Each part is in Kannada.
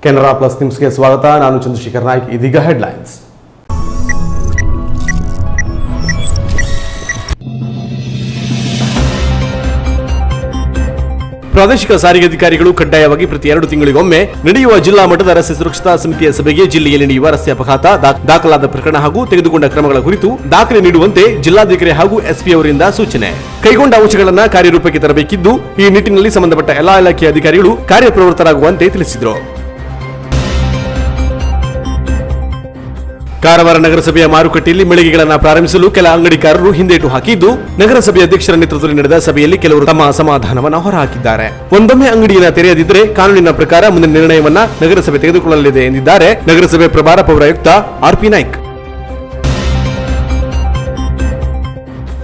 ಕೆನರಾ ಪ್ಲಸ್ ನ್ಯೂಸ್ಗೆ ಸ್ವಾಗತ. ನಾನು ಚಂದ್ರಶೇಖರ್ ನಾಯ್ಕ್. ಇದೀಗ ಹೆಡ್ಲೈನ್ಸ್. ಪ್ರಾದೇಶಿಕ ಸಾರಿಗೆ ಅಧಿಕಾರಿಗಳು ಕಡ್ಡಾಯವಾಗಿ ಪ್ರತಿ 2 ತಿಂಗಳಿಗೊಮ್ಮೆ ನಡೆಯುವ ಜಿಲ್ಲಾ ಮಟ್ಟದ ರಸ್ತೆ ಸುರಕ್ಷತಾ ಸಮಿತಿಯ ಸಭೆಗೆ ಜಿಲ್ಲೆಯಲ್ಲಿ ನಡೆಯುವ ರಸ್ತೆ ಅಪಘಾತ, ದಾಖಲಾದ ಪ್ರಕರಣ ಹಾಗೂ ತೆಗೆದುಕೊಂಡ ಕ್ರಮಗಳ ಕುರಿತು ದಾಖಲೆ ನೀಡುವಂತೆ ಜಿಲ್ಲಾಧಿಕಾರಿ ಹಾಗೂ ಎಸ್ಪಿ ಅವರಿಂದ ಸೂಚನೆ. ಕೈಗೊಂಡ ಅಂಶಗಳನ್ನು ಕಾರ್ಯರೂಪಕ್ಕೆ ತರಬೇಕಿದ್ದು, ಈ ನಿಟ್ಟಿನಲ್ಲಿ ಸಂಬಂಧಪಟ್ಟ ಎಲ್ಲಾ ಇಲಾಖೆಯ ಅಧಿಕಾರಿಗಳು ಕಾರ್ಯಪ್ರವೃತ್ತರಾಗುವಂತೆ ತಿಳಿಸಿದರು. ಕಾರವಾರ ನಗರಸಭೆಯ ಮಾರುಕಟ್ಟೆಯಲ್ಲಿ ಮಳಿಗೆಗಳನ್ನು ಪ್ರಾರಂಭಿಸಲು ಕೆಲ ಅಂಗಡಿಕಾರರು ಹಿಂದೇಟು ಹಾಕಿದ್ದು, ನಗರಸಭೆ ಅಧ್ಯಕ್ಷರ ನೇತೃತ್ವದಲ್ಲಿ ನಡೆದ ಸಭೆಯಲ್ಲಿ ಕೆಲವರು ತಮ್ಮ ಅಸಮಾಧಾನವನ್ನು ಹೊರಹಾಕಿದ್ದಾರೆ. ಒಂದೊಮ್ಮೆ ಅಂಗಡಿಯನ್ನು ತೆರೆಯದಿದ್ದರೆ ಕಾನೂನಿನ ಪ್ರಕಾರ ಮುಂದಿನ ನಿರ್ಣಯವನ್ನ ನಗರಸಭೆ ತೆಗೆದುಕೊಳ್ಳಲಿದೆ ಎಂದಿದ್ದಾರೆ ನಗರಸಭೆ ಪ್ರಭಾರ ಪೌರಾಯುಕ್ತ ಆರ್.ಪಿ. ನಾಯ್ಕ್.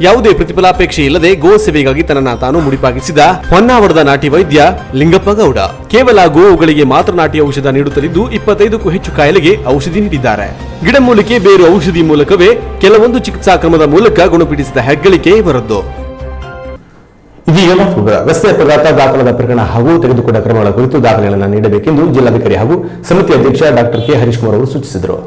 ಯಾವುದೇ ಪ್ರತಿಫಲಾಪೇಕ್ಷೆ ಇಲ್ಲದೆ ಗೋ ಸೇವೆಗಾಗಿ ತನ್ನನ್ನು ತಾನು ಮುಡಿಪಾಗಿಸಿದ ಹೊನ್ನಾವರದ ನಾಟಿ ವೈದ್ಯ ಲಿಂಗಪ್ಪ ಗೌಡ ಕೇವಲ ಗೋವುಗಳಿಗೆ ಮಾತ್ರ ನಾಟಿ ಔಷಧ ನೀಡುತ್ತಲಿದ್ದು 25ಕ್ಕೂ ಹೆಚ್ಚು ಕಾಯಿಲೆಗೆ ಔಷಧಿ ನೀಡಿದ್ದಾರೆ. ಗಿಡಮೂಲಿಕೆ, ಬೇರು ಔಷಧಿ ಮೂಲಕವೇ ಕೆಲವೊಂದು ಚಿಕಿತ್ಸಾ ಕ್ರಮದ ಮೂಲಕ ಗುಣಪಡಿಸಿದ ಹೆಗ್ಗಳಿಕೆ ಇವರದ್ದು. ಇದೀಗ ರಸ್ತೆ ಅಪಘಾತ, ದಾಖಲಾದ ಪ್ರಕರಣ ಹಾಗೂ ತೆಗೆದುಕೊಂಡ ಕ್ರಮಗಳ ಕುರಿತು ದಾಖಲೆಗಳನ್ನು ನೀಡಬೇಕೆಂದು ಜಿಲ್ಲಾಧಿಕಾರಿ ಹಾಗೂ ಸಮಿತಿ ಅಧ್ಯಕ್ಷ ಡಾಕ್ಟರ್ ಕೆ. ಹರೀಶ್ ಕುಮಾರ್ ಅವರು ಸೂಚಿಸಿದರು.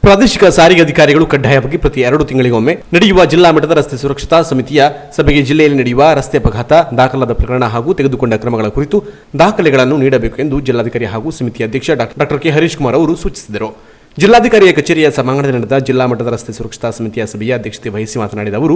ಪ್ರಾದೇಶಿಕ ಸಾರಿಗೆ ಅಧಿಕಾರಿಗಳು ಕಡ್ಡಾಯವಾಗಿ ಪ್ರತಿ 2 ತಿಂಗಳಿಗೊಮ್ಮೆ ನಡೆಯುವ ಜಿಲ್ಲಾ ಮಟ್ಟದ ರಸ್ತೆ ಸುರಕ್ಷತಾ ಸಮಿತಿಯ ಸಭೆಗೆ ಜಿಲ್ಲೆಯಲ್ಲಿ ನಡೆಯುವ ರಸ್ತೆ ಅಪಘಾತ, ದಾಖಲಾದ ಪ್ರಕರಣ ಹಾಗೂ ತೆಗೆದುಕೊಂಡ ಕ್ರಮಗಳ ಕುರಿತು ದಾಖಲೆಗಳನ್ನು ನೀಡಬೇಕು ಎಂದು ಜಿಲ್ಲಾಧಿಕಾರಿ ಹಾಗೂ ಸಮಿತಿ ಅಧ್ಯಕ್ಷ ಡಾಕ್ಟರ್ ಕೆ. ಹರೀಶ್ ಕುಮಾರ್ ಅವರು ಸೂಚಿಸಿದರು. ಜಿಲ್ಲಾಧಿಕಾರಿಯ ಕಚೇರಿಯ ಸಭಾಂಗಣದಲ್ಲಿ ನಡೆದ ಜಿಲ್ಲಾ ಮಟ್ಟದ ರಸ್ತೆ ಸುರಕ್ಷತಾ ಸಮಿತಿಯ ಸಭೆಯ ಅಧ್ಯಕ್ಷತೆ ವಹಿಸಿ ಮಾತನಾಡಿದ ಅವರು,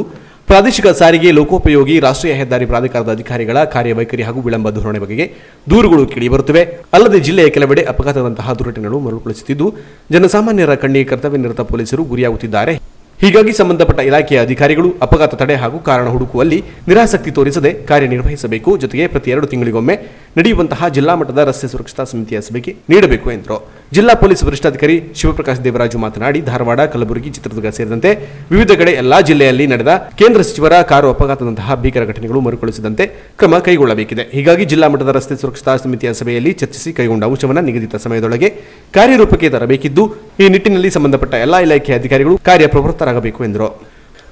ಪ್ರಾದೇಶಿಕ ಸಾರಿಗೆ, ಲೋಕೋಪಯೋಗಿ, ರಾಷ್ಟ್ರೀಯ ಹೆದ್ದಾರಿ ಪ್ರಾಧಿಕಾರದ ಅಧಿಕಾರಿಗಳ ಕಾರ್ಯವೈಖರಿ ಹಾಗೂ ವಿಳಂಬ ಧೋರಣೆ ಬಗೆಗೆ ದೂರುಗಳು ಕೇಳಿಬರುತ್ತಿವೆ. ಅಲ್ಲದೆ ಜಿಲ್ಲೆಯ ಕೆಲವೆಡೆ ಅಪಘಾತದಂತಹ ದುರ್ಘಟನೆಗಳು ಮರುಕಳಿಸುತ್ತಿದ್ದು, ಜನಸಾಮಾನ್ಯರ ಕಣ್ಣಿಗೆ ಕರ್ತವ್ಯ ನಿರತ ಪೊಲೀಸರು ಗುರಿಯಾಗುತ್ತಿದ್ದಾರೆ. ಹೀಗಾಗಿ ಸಂಬಂಧಪಟ್ಟ ಇಲಾಖೆಯ ಅಧಿಕಾರಿಗಳು ಅಪಘಾತ ತಡೆ ಹಾಗೂ ಕಾರಣ ಹುಡುಕುವಲ್ಲಿ ನಿರಾಸಕ್ತಿ ತೋರಿಸದೆ ಕಾರ್ಯನಿರ್ವಹಿಸಬೇಕು. ಜೊತೆಗೆ ಪ್ರತಿ 2 ತಿಂಗಳಿಗೊಮ್ಮೆ ನಡೆಯುವಂತಹ ಜಿಲ್ಲಾ ಮಟ್ಟದ ರಸ್ತೆ ಸುರಕ್ಷತಾ ಸಮಿತಿಯ ಸಭೆಗೆ ನೀಡಬೇಕು ಎಂದರು. ಜಿಲ್ಲಾ ಪೊಲೀಸ್ ವರಿಷ್ಠಾಧಿಕಾರಿ ಶಿವಪ್ರಕಾಶ್ ದೇವರಾಜು ಮಾತನಾಡಿ, ಧಾರವಾಡ, ಕಲಬುರಗಿ, ಚಿತ್ರದುರ್ಗ ಸೇರಿದಂತೆ ವಿವಿಧ ಕಡೆ ಎಲ್ಲಾ ಜಿಲ್ಲೆಯಲ್ಲಿ ನಡೆದ ಕೇಂದ್ರ ಸಚಿವರ ಕಾರು ಅಪಘಾತದಂತಹ ಭೀಕರ ಘಟನೆಗಳು ಮರುಕಳಿಸದಂತೆ ಕ್ರಮ ಕೈಗೊಳ್ಳಬೇಕಿದೆ. ಹೀಗಾಗಿ ಜಿಲ್ಲಾ ಮಟ್ಟದ ರಸ್ತೆ ಸುರಕ್ಷತಾ ಸಮಿತಿಯ ಸಭೆಯಲ್ಲಿ ಚರ್ಚಿಸಿ ಕೈಗೊಂಡ ಅಂಶವನ್ನು ನಿಗದಿತ ಸಮಯದೊಳಗೆ ಕಾರ್ಯರೂಪಕ್ಕೆ ತರಬೇಕಿದ್ದು, ಈ ನಿಟ್ಟಿನಲ್ಲಿ ಸಂಬಂಧಪಟ್ಟ ಎಲ್ಲಾ ಇಲಾಖೆಯ ಅಧಿಕಾರಿಗಳು ಕಾರ್ಯಪ್ರವೃತ್ತರಾಗಬೇಕು ಎಂದರು.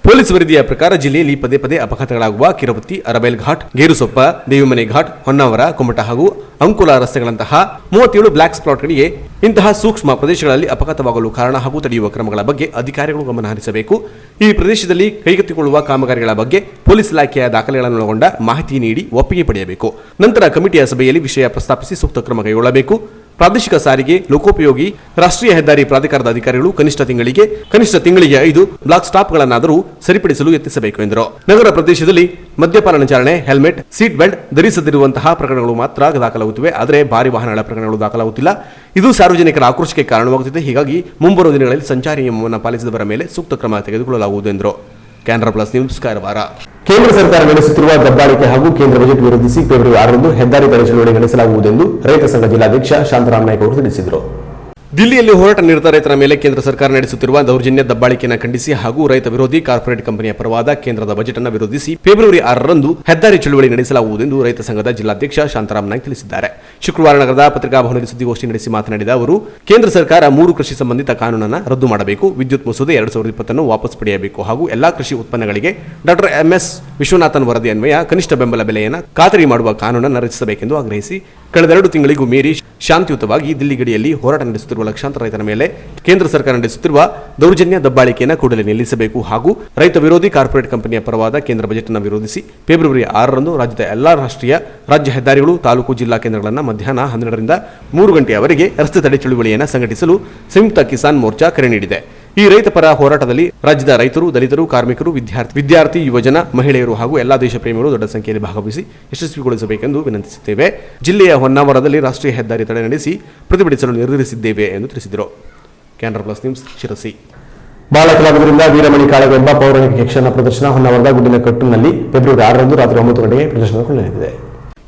ಪೊಲೀಸ್ ವರದಿಯ ಪ್ರಕಾರ ಜಿಲ್ಲೆಯಲ್ಲಿ ಪದೇ ಪದೇ ಅಪಘಾತಗಳಾಗುವ ಕಿರವತ್ತಿ, ಅರಬೈಲ್ ಘಾಟ್, ಗೇರುಸೊಪ್ಪ, ದೇವಿಮನೆ ಘಾಟ್, ಹೊನ್ನಾವರ, ಕುಮಟ ಹಾಗೂ ಅಂಕುಲ ರಸ್ತೆಗಳಂತಹ 37 ಬ್ಲಾಕ್ ಸ್ಪಾಟ್ಗಳಿಗೆ ಇಂತಹ ಸೂಕ್ಷ್ಮ ಪ್ರದೇಶಗಳಲ್ಲಿ ಅಪಘಾತವಾಗಲು ಕಾರಣ ಹಾಗೂ ತಡೆಯುವ ಕ್ರಮಗಳ ಬಗ್ಗೆ ಅಧಿಕಾರಿಗಳು ಗಮನ ಹರಿಸಬೇಕು. ಈ ಪ್ರದೇಶದಲ್ಲಿ ಕೈಗೆತ್ತಿಕೊಳ್ಳುವ ಕಾಮಗಾರಿಗಳ ಬಗ್ಗೆ ಪೊಲೀಸ್ ಇಲಾಖೆಯ ದಾಖಲೆಗಳನ್ನು ಒಳಗೊಂಡ ಮಾಹಿತಿ ನೀಡಿ ಒಪ್ಪಿಗೆ ಪಡೆಯಬೇಕು. ನಂತರ ಕಮಿಟಿಯ ಸಭೆಯಲ್ಲಿ ವಿಷಯ ಪ್ರಸ್ತಾಪಿಸಿ ಸೂಕ್ತ ಕ್ರಮ ಕೈಗೊಳ್ಳಬೇಕು. ಪ್ರಾದೇಶಿಕ ಸಾರಿಗೆ, ಲೋಕೋಪಯೋಗಿ, ರಾಷ್ಟ್ರೀಯ ಹೆದ್ದಾರಿ ಪ್ರಾಧಿಕಾರದ ಅಧಿಕಾರಿಗಳು ಕನಿಷ್ಠ ತಿಂಗಳಿಗೆ 5 ಬ್ಲಾಕ್ ಸ್ಟಾಪ್ಗಳನ್ನಾದರೂ ಸರಿಪಡಿಸಲು ಯತ್ನಿಸಬೇಕು ಎಂದರು. ನಗರ ಪ್ರದೇಶದಲ್ಲಿ ಮದ್ಯಪಾನ ವಿಚಾರಣೆ, ಹೆಲ್ಮೆಟ್, ಸೀಟ್ ಬೆಲ್ಟ್ ಧರಿಸದಿರುವಂತಹ ಪ್ರಕರಣಗಳು ಮಾತ್ರ ದಾಖಲಾಗುತ್ತಿವೆ. ಆದರೆ ಭಾರಿ ವಾಹನಗಳ ಪ್ರಕರಣಗಳು ದಾಖಲಾಗುತ್ತಿಲ್ಲ. ಇದು ಸಾರ್ವಜನಿಕರ ಆಕ್ರೋಶಕ್ಕೆ ಕಾರಣವಾಗುತ್ತಿದೆ. ಹೀಗಾಗಿ ಮುಂಬರುವ ದಿನಗಳಲ್ಲಿ ಸಂಚಾರಿ ನಿಯಮವನ್ನು ಪಾಲಿಸಿದವರ ಮೇಲೆ ಸೂಕ್ತ ಕ್ರಮ ತೆಗೆದುಕೊಳ್ಳಲಾಗುವುದು ಎಂದರು. Canara plus news, Karwar. ಕೇಂದ್ರ ಸರ್ಕಾರ ನಡೆಸುತ್ತಿರುವ ದಬ್ಬಾಳಿಕೆ ಹಾಗೂ ಕೇಂದ್ರ ಬಜೆಟ್ ವಿರೋಧಿಸಿ ಫೆಬ್ರವರಿ 6ರಂದು ಹೆದ್ದಾರಿ ತಡೆ ಚಳವಳಿ ನಡೆಸಲಾಗುವುದೆಂದು ರೈತ ಸಂಘ ಜಿಲ್ಲಾಧ್ಯಕ್ಷ ಶಾಂತರಾಮ್ ನಾಯ್ಕ ಅವರು ತಿಳಿಸಿದರು. ದಿಲ್ಲಿಯಲ್ಲಿ ಹೋರಾಟ ನಿರತ ರೈತರ ಮೇಲೆ ಕೇಂದ್ರ ಸರ್ಕಾರ ನಡೆಸುತ್ತಿರುವ ದೌರ್ಜನ್ಯ, ದಬ್ಬಾಳಿಕೆಯನ್ನು ಖಂಡಿಸಿ ಹಾಗೂ ರೈತ ವಿರೋಧಿ ಕಾರ್ಪೊರೇಟ್ ಕಂಪನಿಯ ಪರವಾದ ಕೇಂದ್ರದ ಬಜೆಟ್ ಅನ್ನು ವಿರೋಧಿಸಿ ಫೆಬ್ರವರಿ 6ರಂದು ಹೆದ್ದಾರಿ ಚಳವಳಿ ನಡೆಸಲಾಗುವುದೆಂದು ರೈತ ಸಂಘದ ಜಿಲ್ಲಾಧ್ಯಕ್ಷ ಶಾಂತರಾಮ್ ನಾಯ್ಕ ತಿಳಿಸಿದ್ದಾರೆ. ಶುಕ್ರವಾರ ನಗರದ ಪತ್ರಿಕಾಭವನದಲ್ಲಿ ಸುದ್ದಿಗೋಷ್ಠಿ ನಡೆಸಿ ಮಾತನಾಡಿದ ಅವರು, ಕೇಂದ್ರ ಸರ್ಕಾರ 3 ಕೃಷಿ ಸಂಬಂಧಿತ ಕಾನೂನನ್ನು ರದ್ದು ಮಾಡಬೇಕು, ವಿದ್ಯುತ್ ಮಸೂದೆ 2020 ವಾಪಸ್ ಪಡೆಯಬೇಕು ಹಾಗೂ ಎಲ್ಲಾ ಕೃಷಿ ಉತ್ಪನ್ನಗಳಿಗೆ ಡಾಕ್ಟರ್ ಎಂ.ಎಸ್. ವಿಶ್ವನಾಥನ್ ವರದಿ ಅನ್ವಯ ಕನಿಷ್ಠ ಬೆಂಬಲ ಬೆಲೆಯನ್ನು ಖಾತರಿ ಮಾಡುವ ಕಾನೂನನ್ನು ರಚಿಸಬೇಕೆಂದು ಆಗ್ರಹಿಸಿ ಕಳೆದ 2 ತಿಂಗಳಿಗೂ ಮೀರಿ ಶಾಂತಿಯುತವಾಗಿ ದಿಲ್ಲಿ ಗಡಿಯಲ್ಲಿ ಹೋರಾಟ ನಡೆಸುತ್ತಿರುವ ಲಕ್ಷಾಂತರ ರೈತರ ಮೇಲೆ ಕೇಂದ್ರ ಸರ್ಕಾರ ನಡೆಸುತ್ತಿರುವ ದೌರ್ಜನ್ಯ, ದಬ್ಬಾಳಿಕೆಯನ್ನು ಕೂಡಲೇ ನಿಲ್ಲಿಸಬೇಕು ಹಾಗೂ ರೈತ ವಿರೋಧಿ ಕಾರ್ಪೊರೇಟ್ ಕಂಪನಿಯ ಪರವಾದ ಕೇಂದ್ರ ಬಜೆಟ್ ಅನ್ನು ವಿರೋಧಿಸಿ ಫೆಬ್ರವರಿ 6ರಂದು ರಾಜ್ಯದ ಎಲ್ಲಾ ರಾಜ್ಯ ಹೆದ್ದಾರಿಗಳು, ತಾಲೂಕು, ಜಿಲ್ಲಾ ಕೇಂದ್ರಗಳನ್ನು ಮಧ್ಯಾಹ್ನ 12ರಿಂದ 3 ಗಂಟೆಯವರೆಗೆ ರಸ್ತೆ ತಡೆ ಚಳುವಳಿಯನ್ನು ಸಂಘಟಿಸಲು ಸಂಯುಕ್ತ ಕಿಸಾನ್ ಮೋರ್ಚಾ ಕರೆ ನೀಡಿದೆ. ಈ ರೈತ ಪರ ಹೋರಾಟದಲ್ಲಿ ರಾಜ್ಯದ ರೈತರು, ದಲಿತರು, ಕಾರ್ಮಿಕರು, ವಿದ್ಯಾರ್ಥಿ, ಯುವಜನ, ಮಹಿಳೆಯರು ಹಾಗೂ ಎಲ್ಲಾ ದೇಶ ಪ್ರೇಮಿಗಳು ದೊಡ್ಡ ಸಂಖ್ಯೆಯಲ್ಲಿ ಭಾಗವಹಿಸಿ ಯಶಸ್ವಿಗೊಳಿಸಬೇಕೆಂದು ವಿನಂತಿಸುತ್ತೇವೆ. ಜಿಲ್ಲೆಯ ಹೊನ್ನಾವರದಲ್ಲಿ ರಾಷ್ಟ್ರೀಯ ಹೆದ್ದಾರಿ ತಡೆ ನಡೆಸಿ ಪ್ರತಿಭಟಿಸಲು ನಿರ್ಧರಿಸಿದ್ದೇವೆ ಎಂದು ತಿಳಿಸಿದರು. Canara plus news, Sirsi. ಬಾಲಕಲಾವಿದರಿಂದ ವೀರಮಣಿ ಕಾಳಗ ಎಂಬ ಪೌರಾಣಿಕ ಯಕ್ಷಗಾನ ಪ್ರದರ್ಶನ ಹೊನ್ನಾವರದ ಗುಡ್ಡಿನಕಟ್ಟುನಲ್ಲಿ ಫೆಬ್ರವರಿ 6ರಂದು ರಾತ್ರಿ 9 ಗಂಟೆಗೆ ಪ್ರದರ್ಶನಗೊಳ್ಳಲಿದೆ.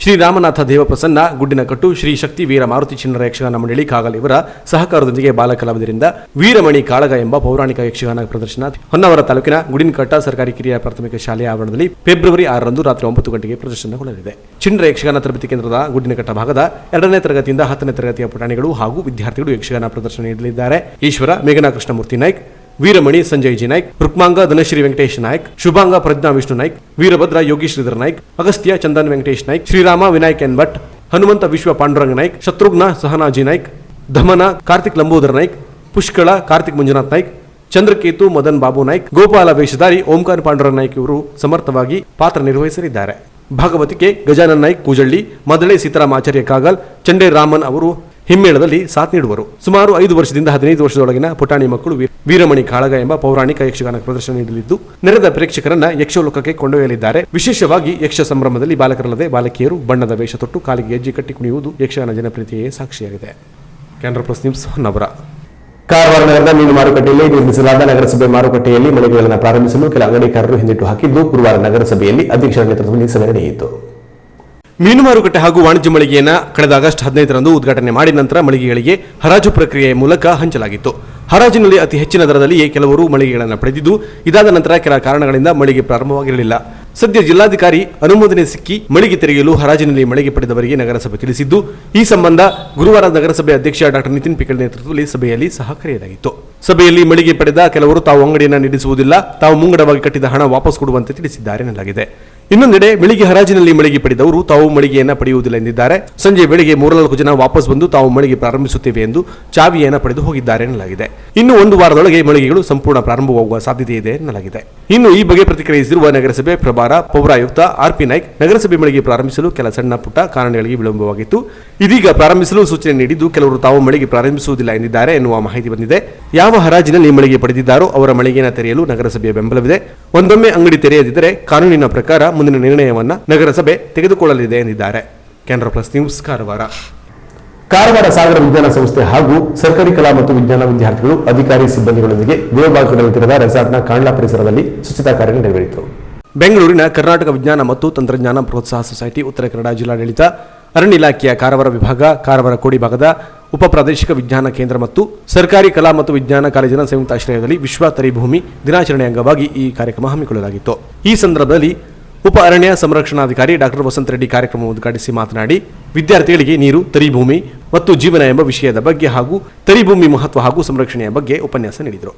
ಶ್ರೀ ರಾಮನಾಥ ದೇವಪ್ರಸನ್ನ, ಗುಡ್ಡಿನಕಟ್ಟು, ಶ್ರೀ ಶಕ್ತಿ ವೀರ ಮಾರುತಿ ಚಿನ್ನರ ಯಕ್ಷಗಾನ ಮಂಡಳಿ ಕಾಗಲ್ ಇವರ ಸಹಕಾರದೊಂದಿಗೆ ಬಾಲಕಲಾವಿದರಿಂದ ವೀರಮಣಿ ಕಾಳಗ ಎಂಬ ಪೌರಾಣಿಕ ಯಕ್ಷಗಾನ ಪ್ರದರ್ಶನ ಹೊನ್ನಾವರ ತಾಲೂಕಿನ ಗುಡಿನಕಟ್ಟ ಸರ್ಕಾರಿ ಕಿರಿಯ ಪ್ರಾಥಮಿಕ ಶಾಲೆಯ ಆವರಣದಲ್ಲಿ ಫೆಬ್ರವರಿ 6ರಂದು ರಾತ್ರಿ 9 ಗಂಟೆಗೆ ಪ್ರದರ್ಶನಗೊಳ್ಳಲಿದೆ. ಚಿನ್ನರ ಯಕ್ಷಗಾನ ತರಬೇತಿ ಕೇಂದ್ರದ ಗುಡ್ಡಿನಕಟ್ಟ ಭಾಗದ 2ನೇ ತರಗತಿಯಿಂದ 10ನೇ ತರಗತಿಯ ಪುಟಾಣಿಗಳು ಹಾಗೂ ವಿದ್ಯಾರ್ಥಿಗಳು ಯಕ್ಷಗಾನ ಪ್ರದರ್ಶನ ನೀಡಲಿದ್ದಾರೆ. ಈಶ್ವರ, ಮೇಘನಾ ಕೃಷ್ಣಮೂರ್ತಿ ನಾಯ್ಕ್, ವೀರಮಣಿ ಸಂಜಯ್ ಜಿ ನಾಯ್ಕ್, ರುಕ್ಮಾಂಗ ಧನಶ್ರೀ ವೆಂಕಟೇಶ್ ನಾಯ್ಕ್, ಶುಭಾಂಗ ಪ್ರಜ್ಞಾ ವಿಷ್ಣು ನಾಯ್ಕ್, ವೀರಭದ್ರ ಯೋಗಿ ಶ್ರೀಧರ್ ನಾಯ್ಕ್, ಅಗಸ್ತ್ಯ ಚಂದನ್ ವೆಂಕಟೇಶ್ ನಾಯ್ಕ್, ಶ್ರೀರಾಮ ವಿನಾಯಕ್ ಎನ್ ಭಟ್, ಹನುಮಂತ ವಿಶ್ವ ಪಾಂಡುರಂಗ ನಾಯ್ಕ್, ಶತ್ರುಘ್ನ ಸಹನಾಜಿ ನಾಯ್ಕ್, ಧಮನ ಕಾರ್ತಿಕ್ ಲಂಬೋದರ್ ನಾಯ್ಕ್, ಪುಷ್ಕಳ ಕಾರ್ತಿಕ್ ಮಂಜುನಾಥ್ ನಾಯ್ಕ್, ಚಂದ್ರಕೇತು ಮದನ್ ಬಾಬು ನಾಯ್ಕ್, ಗೋಪಾಲ ವೇಷಧಾರಿ ಓಂಕಾರ ಪಾಂಡುರಂಗ ನಾಯ್ಕ್ ಇವರು ಸಮರ್ಥವಾಗಿ ಪಾತ್ರ ನಿರ್ವಹಿಸಲಿದ್ದಾರೆ. ಭಾಗವತಿಕೆ ಗಜಾನನ್ ನಾಯ್ಕ್ ಕೂಜಳ್ಳಿ, ಮದಳೆ ಸೀತಾರಾಮ ಆಚಾರ್ಯ ಕಾಗಲ್, ಚಂಡೆ ರಾಮನ್ ಅವರು ಹಿಮ್ಮೇಳದಲ್ಲಿ ಸಾಥ್ ನೀಡುವರು. ಸುಮಾರು 5 ವರ್ಷದಿಂದ 15 ವರ್ಷದೊಳಗಿನ ಪುಟಾಣಿ ಮಕ್ಕಳು ವೀರಮಣಿ ಕಾಳಗ ಎಂಬ ಪೌರಾಣಿಕ ಯಕ್ಷಗಾನ ಪ್ರದರ್ಶನ ನೀಡಲಿದ್ದು ನೆರೆದ ಪ್ರೇಕ್ಷಕರನ್ನ ಯಕ್ಷಲೋಕಕ್ಕೆ ಕೊಂಡೊಯ್ಯಲಿದ್ದಾರೆ. ವಿಶೇಷವಾಗಿ ಯಕ್ಷ ಸಂಭ್ರಮದಲ್ಲಿ ಬಾಲಕರಲ್ಲದೆ ಬಾಲಕಿಯರು ಬಣ್ಣದ ವೇಷ ತೊಟ್ಟು ಕಾಲಿಗೆ ಹೆಜ್ಜೆ ಕಟ್ಟಿ ಕುಣಿಯುವುದು ಯಕ್ಷಗಾನ ಜನಪ್ರಿಯತೆಯೇ ಸಾಕ್ಷಿಯಾಗಿದೆ. Canara plus news Honnavar. ಕಾರವಾರ ನಗರದ ಮೀನು ಮಾರುಕಟ್ಟೆಯಲ್ಲಿ ನಿರ್ಮಿಸಲಾದ ನಗರಸಭೆ ಮಾರುಕಟ್ಟೆಯಲ್ಲಿ ಮಳಿಗೆಗಳನ್ನು ಪ್ರಾರಂಭಿಸಲು ಕೆಲ ಅಂಗಡಿಕಾರರು ಹಿಂದಿಟ್ಟು ಹಾಕಿದ್ದು ಗುರುವಾರ ನಗರಸಭೆಯಲ್ಲಿ ಅಧ್ಯಕ್ಷರ ನೇತೃತ್ವದಲ್ಲಿ ಸಭೆ ನಡೆಯಿತು. ಮೀನು ಮಾರುಕಟ್ಟೆ ಹಾಗೂ ವಾಣಿಜ್ಯ ಮಳಿಗೆಯನ್ನು ಕಳೆದ ಆಗಸ್ಟ್ 15ರಂದು ಉದ್ಘಾಟನೆ ಮಾಡಿದ ನಂತರ ಮಳಿಗೆಗಳಿಗೆ ಹರಾಜು ಪ್ರಕ್ರಿಯೆಯ ಮೂಲಕ ಹಂಚಲಾಗಿತ್ತು. ಹರಾಜಿನಲ್ಲಿ ಅತಿ ಹೆಚ್ಚಿನ ದರದಲ್ಲಿಯೇ ಕೆಲವರು ಮಳಿಗೆಗಳನ್ನು ಪಡೆದಿದ್ದು, ಇದಾದ ನಂತರ ಕೆಲ ಕಾರಣಗಳಿಂದ ಮಳಿಗೆ ಪ್ರಾರಂಭವಾಗಿರಲಿಲ್ಲ. ಸದ್ಯ ಜಿಲ್ಲಾಧಿಕಾರಿ ಅನುಮೋದನೆ ಸಿಕ್ಕಿ ಮಳಿಗೆ ತೆರೆಯಲು ಹರಾಜಿನಲ್ಲಿ ಮಳಿಗೆ ಪಡೆದವರಿಗೆ ನಗರಸಭೆ ತಿಳಿಸಿದ್ದು, ಈ ಸಂಬಂಧ ಗುರುವಾರ ನಗರಸಭೆ ಅಧ್ಯಕ್ಷ ಡಾ ನಿತಿನ್ ಪಿಕಲ್ ನೇತೃತ್ವದಲ್ಲಿ ಸಭೆಯಲ್ಲಿ ಸಹ ಕರೆಯಲಾಗಿತ್ತು. ಸಭೆಯಲ್ಲಿ ಮಳಿಗೆ ಪಡೆದ ಕೆಲವರು ತಾವು ಅಂಗಡಿಯನ್ನು ನಡೆಸುವುದಿಲ್ಲ, ತಾವು ಮುಂಗಡವಾಗಿ ಕಟ್ಟಿದ ಹಣ ವಾಪಸ್ ಕೊಡುವಂತೆ ತಿಳಿಸಿದ್ದಾರೆ ಎನ್ನಲಾಗಿದೆ. ಇನ್ನೊಂದೆಡೆ ಮಳಿಗೆ ಹರಾಜಿನಲ್ಲಿ ಮಳಿಗೆ ಪಡೆದವರು ತಾವು ಮಳಿಗೆಯನ್ನು ಪಡೆಯುವುದಿಲ್ಲ ಎಂದಿದ್ದಾರೆ. ಸಂಜೆ ವೇಳೆಗೆ 3-4 ಜನ ವಾಪಸ್ ಬಂದು ತಾವು ಮಳಿಗೆ ಪ್ರಾರಂಭಿಸುತ್ತೇವೆ ಎಂದು ಚಾವಿಯನ್ನು ಪಡೆದು ಹೋಗಿದ್ದಾರೆ ಎನ್ನಲಾಗಿದೆ. ಇನ್ನು 1 ವಾರದೊಳಗೆ ಮಳಿಗೆಗಳು ಸಂಪೂರ್ಣ ಪ್ರಾರಂಭವಾಗುವ ಸಾಧ್ಯತೆ ಇದೆ ಎನ್ನಲಾಗಿದೆ. ಇನ್ನು ಈ ಬಗ್ಗೆ ಪ್ರತಿಕ್ರಿಯಿಸಿರುವ ನಗರಸಭೆ ಪ್ರಭಾರ ಪೌರಾಯುಕ್ತ ಆರ್.ಪಿ. ನಾಯ್ಕ್, ನಗರಸಭೆ ಮಳಿಗೆ ಪ್ರಾರಂಭಿಸಲು ಕೆಲ ಸಣ್ಣ ಪುಟ್ಟ ಕಾರಣಗಳಿಗೆ ವಿಳಂಬವಾಗಿತ್ತು. ಇದೀಗ ಪ್ರಾರಂಭಿಸಲು ಸೂಚನೆ ನೀಡಿದ್ದು ಕೆಲವರು ತಾವು ಮಳಿಗೆ ಪ್ರಾರಂಭಿಸುವುದಿಲ್ಲ ಎಂದಿದ್ದಾರೆ ಎನ್ನುವ ಮಾಹಿತಿ ಬಂದಿದೆ. ಯಾವ ಹರಾಜಿನಲ್ಲಿ ಮಳಿಗೆ ಪಡೆದಿದ್ದಾರೋ ಅವರ ಮಳಿಗೆಯನ್ನು ತೆರೆಯಲು ನಗರಸಭೆಯ ಬೆಂಬಲವಿದೆ. ಒಂದೊಮ್ಮೆ ಅಂಗಡಿ ತೆರೆಯದಿದ್ದರೆ ಕಾನೂನಿನ ಪ್ರಕಾರ ಮುಂದಿನ ನಿರ್ಣಯವನ್ನ ನಗರಸಭೆ ತೆಗೆದುಕೊಳ್ಳಲಿದೆ ಎಂದಿದ್ದಾರೆ. Canara plus news Karwar. ಕಾರವಾರ ಸಾಗರ ವಿಜ್ಞಾನ ಸಂಸ್ಥೆ ಹಾಗೂ ಸರ್ಕಾರಿ ಕಲಾ ಮತ್ತು ವಿಜ್ಞಾನ ವಿದ್ಯಾರ್ಥಿಗಳು ಅಧಿಕಾರಿ ಸಿಬ್ಬಂದಿಗಳೊಂದಿಗೆ ದೇವಬಾಗದಲ್ಲಿ ತೆರೆದ ರೆಸಾರ್ಟ್ನ ಕಾಂಡ್ಲಾ ಪರಿಸರದಲ್ಲಿ ಸ್ವಚ್ಛತಾ ಕಾರ್ಯ ನೆರವೇರಿತು. ಬೆಂಗಳೂರಿನ ಕರ್ನಾಟಕ ವಿಜ್ಞಾನ ಮತ್ತು ತಂತ್ರಜ್ಞಾನ ಪ್ರೋತ್ಸಾಹ ಸೊಸೈಟಿ, ಉತ್ತರ ಕನ್ನಡ ಜಿಲ್ಲಾಡಳಿತ, ಅರಣ್ಯ ಇಲಾಖೆಯ ಕಾರವಾರ ವಿಭಾಗ, ಕಾರವಾರ ಕೋಡಿ ಭಾಗದ ಉಪ ಪ್ರಾದೇಶಿಕ ವಿಜ್ಞಾನ ಕೇಂದ್ರ ಮತ್ತು ಸರ್ಕಾರಿ ಕಲಾ ಮತ್ತು ವಿಜ್ಞಾನ ಕಾಲೇಜಿನ ಸಂಯುಕ್ತಾಶ್ರಯದಲ್ಲಿ ವಿಶ್ವ ತರಿಭೂಮಿ ದಿನಾಚರಣೆ ಅಂಗವಾಗಿ ಈ ಕಾರ್ಯಕ್ರಮ ಹಮ್ಮಿಕೊಳ್ಳಲಾಗಿತ್ತು. ಈ ಸಂದರ್ಭದಲ್ಲಿ ಉಪ ಅರಣ್ಯ ಸಂರಕ್ಷಣಾಧಿಕಾರಿ ಡಾ ವಸಂತ ರೆಡ್ಡಿ ಕಾರ್ಯಕ್ರಮ ಉದ್ಘಾಟಿಸಿ ಮಾತನಾಡಿ, ವಿದ್ಯಾರ್ಥಿಗಳಿಗೆ ನೀರು, ತರಿಭೂಮಿ ಮತ್ತು ಜೀವನ ಎಂಬ ವಿಷಯದ ಬಗ್ಗೆ ಹಾಗೂ ತರಿಭೂಮಿ ಮಹತ್ವ ಹಾಗೂ ಸಂರಕ್ಷಣೆಯ ಬಗ್ಗೆ ಉಪನ್ಯಾಸ ನೀಡಿದರು.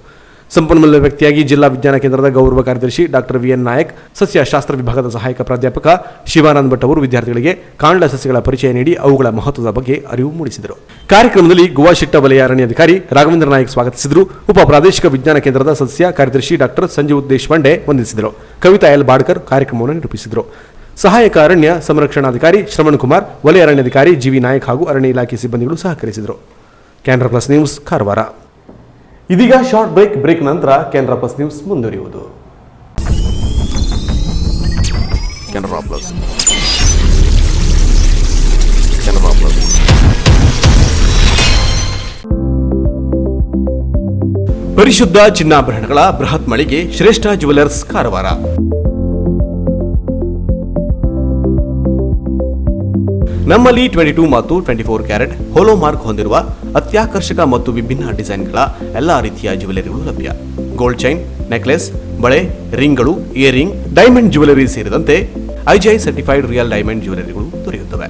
ಸಂಪನ್ಮೂಲ ವ್ಯಕ್ತಿಯಾಗಿ ಜಿಲ್ಲಾ ವಿಜ್ಞಾನ ಕೇಂದ್ರದ ಗೌರವ ಕಾರ್ಯದರ್ಶಿ ಡಾ ವಿ.ಎನ್. ನಾಯಕ್, ಸಸ್ಯಶಾಸ್ತ್ರ ವಿಭಾಗದ ಸಹಾಯಕ ಪ್ರಾಧ್ಯಾಪಕ ಶಿವಾನಂದ ಭಟ್ ಅವರು ವಿದ್ಯಾರ್ಥಿಗಳಿಗೆ ಕಾಂಡ್ಲಾ ಸಸ್ಯಗಳ ಪರಿಚಯ ನೀಡಿ ಅವುಗಳ ಮಹತ್ವದ ಬಗ್ಗೆ ಅರಿವು ಮೂಡಿಸಿದರು. ಕಾರ್ಯಕ್ರಮದಲ್ಲಿ ಗೋವಾಶಿಟ್ಟ ವಲಯ ಅರಣ್ಯಾಧಿಕಾರಿ ರಾಘವೇಂದ್ರ ನಾಯಕ್ ಸ್ವಾಗತಿಸಿದರು. ಉಪ ಪ್ರಾದೇಶಿಕ ವಿಜ್ಞಾನ ಕೇಂದ್ರದ ಸಸ್ಯ ಕಾರ್ಯದರ್ಶಿ ಡಾ ಸಂಜೀವ್ ದೇಶಪಾಂಡೆ ವಂದಿಸಿದರು. ಕವಿತಾ ಎಲ್ ಬಾಡ್ಕರ್ ಕಾರ್ಯಕ್ರಮವನ್ನು ನಿರೂಪಿಸಿದರು. ಸಹಾಯಕ ಅರಣ್ಯ ಸಂರಕ್ಷಣಾಧಿಕಾರಿ ಶ್ರವಣ್ ಕುಮಾರ್, ವಲಯ ಅರಣ್ಯಾಧಿಕಾರಿ ಜಿ.ವಿ. ನಾಯಕ್ ಹಾಗೂ ಅರಣ್ಯ ಇಲಾಖೆ ಸಿಬ್ಬಂದಿಗಳು ಸಹಕರಿಸಿದರು. Canara plus news Karwar. ಇದೀಗ ಶಾರ್ಟ್ ಬ್ರೇಕ್ ನಂತರ ಕ್ಯಾನ್ರಾ ಪ್ಲಸ್ ನ್ಯೂಸ್ ಮುಂದುವರಿಯುವುದು. ಪರಿಶುದ್ಧ ಚಿನ್ನಾಭರಣಗಳ ಬೃಹತ್ ಮಳಿಗೆ ಶ್ರೇಷ್ಠ ಜುವೆಲರ್ಸ್ ಕಾರವಾರ. ನಮ್ಮಲ್ಲಿ 22 ಮತ್ತು 24 ಕ್ಯಾರೆಟ್ ಹೋಲೋ ಮಾರ್ಕ್ ಹೊಂದಿರುವ ಅತ್ಯಾಕರ್ಷಕ ಮತ್ತು ವಿಭಿನ್ನ ಡಿಸೈನ್ಗಳ ಎಲ್ಲಾ ರೀತಿಯ ಜ್ಯುವೆಲರಿಗಳು ಲಭ್ಯ. ಗೋಲ್ಡ್ ಚೈನ್, ನೆಕ್ಲೆಸ್, ಬಳೆ, ರಿಂಗ್ಗಳು, ಇಯರಿಂಗ್, ಡೈಮಂಡ್ ಜ್ಯುವೆಲರಿ ಸೇರಿದಂತೆ IGI ಸರ್ಟಿಫೈಡ್ ರಿಯಲ್ ಡೈಮಂಡ್ ಜ್ಯುವೆಲರಿಗಳು ದೊರೆಯುತ್ತವೆ.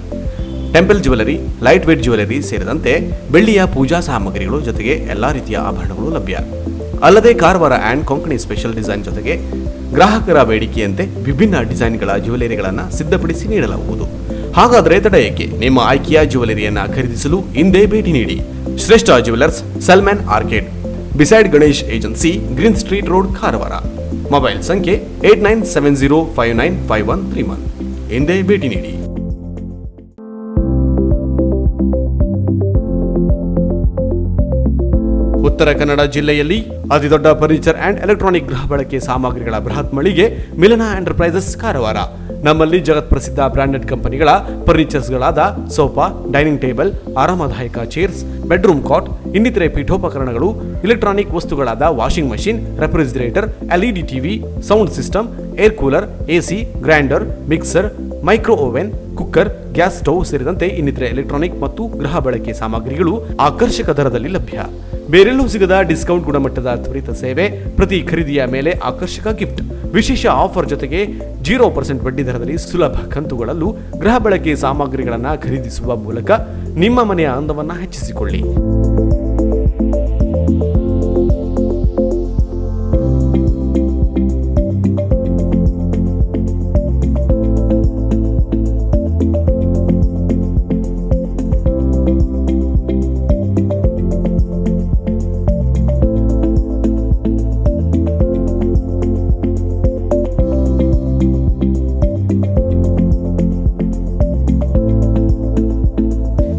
Temple jewellery, light weight jewellery ಸೇರಿದಂತೆ ಬೆಳ್ಳಿಯ ಪೂಜಾ ಸಾಮಗ್ರಿಗಳು ಜೊತೆಗೆ ಎಲ್ಲಾ ರೀತಿಯ ಆಭರಣಗಳು ಲಭ್ಯ. ಅಲ್ಲದೆ Karwar and Konkani special design ಜೊತೆಗೆ ಗ್ರಾಹಕರ ಬೇಡಿಕೆಯಂತೆ ವಿಭಿನ್ನ ಡಿಸೈನ್ಗಳ ಜ್ಯುವೆಲರಿಗಳನ್ನು ಸಿದ್ಧಪಡಿಸಿ ನೀಡಲಾಗುವುದು. ಹಾಗಾದರೆ ತಡ ಏಕೆ? ನಿಮ್ಮ ಆಯ್ಕೆಯ ಜ್ಯುವೆಲರಿಯನ್ನ ಖರೀದಿಸಲು ಹಿಂದೆ ಭೇಟಿ ನೀಡಿ. ಶ್ರೇಷ್ಠ jewellers, Salman arcade, beside Ganesh agency, green street road, Karwar. Mobile ಸಂಖ್ಯೆ 8970595131. ಹಿಂದೆ ಭೇಟಿ ನೀಡಿ. ಉತ್ತರ ಕನ್ನಡ ಜಿಲ್ಲೆಯಲ್ಲಿ ಅತಿದೊಡ್ಡ ಫರ್ನಿಚರ್ ಅಂಡ್ ಎಲೆಕ್ಟ್ರಾನಿಕ್ ಗೃಹ ಬಳಕೆ ಸಾಮಗ್ರಿಗಳ ಬೃಹತ್ ಮಳಿಗೆ ಮಿಲನ ಎಂಟರ್ಪ್ರೈಸಸ್ ಕಾರವಾರ. ನಮ್ಮಲ್ಲಿ ಜಗತ್ ಪ್ರಸಿದ್ಧ ಬ್ರಾಂಡೆಡ್ ಕಂಪನಿಗಳ ಫರ್ನಿಚರ್ಸ್ಗಳಾದ ಸೋಫಾ, ಡೈನಿಂಗ್ ಟೇಬಲ್, ಆರಾಮದಾಯಕ ಚೇರ್ಸ್, ಬೆಡ್ರೂಮ್ ಕಾಟ್, ಇನ್ನಿತರೆ ಪೀಠೋಪಕರಣಗಳು, ಇಲೆಕ್ಟ್ರಾನಿಕ್ ವಸ್ತುಗಳಾದ washing machine, refrigerator, LED TV, sound system, air cooler, AC, grinder, mixer, micro oven, cooker, gas stove ಸೇರಿದಂತೆ ಇನ್ನಿತರೆ ಎಲೆಕ್ಟ್ರಾನಿಕ್ ಮತ್ತು ಗೃಹ ಬಳಕೆ ಸಾಮಗ್ರಿಗಳು ಆಕರ್ಷಕ ದರದಲ್ಲಿ ಲಭ್ಯ. ಬೇರೆಲ್ಲೂ ಸಿಗದ ಡಿಸ್ಕೌಂಟ್ ಗುಣಮಟ್ಟದ ತ್ವರಿತ ಸೇವೆ, ಪ್ರತಿ ಖರೀದಿಯ ಮೇಲೆ ಆಕರ್ಷಕ ಗಿಫ್ಟ್, ವಿಶೇಷ ಆಫರ್ ಜೊತೆಗೆ 0% ಬಡ್ಡಿ ದರದಲ್ಲಿ ಸುಲಭ ಕಂತುಗಳಲ್ಲೂ ಗೃಹ ಬಳಕೆ ಸಾಮಗ್ರಿಗಳನ್ನು ಖರೀದಿಸುವ ಮೂಲಕ ನಿಮ್ಮ ಮನೆಯ ಅಂದವನ್ನು ಹೆಚ್ಚಿಸಿಕೊಳ್ಳಿ.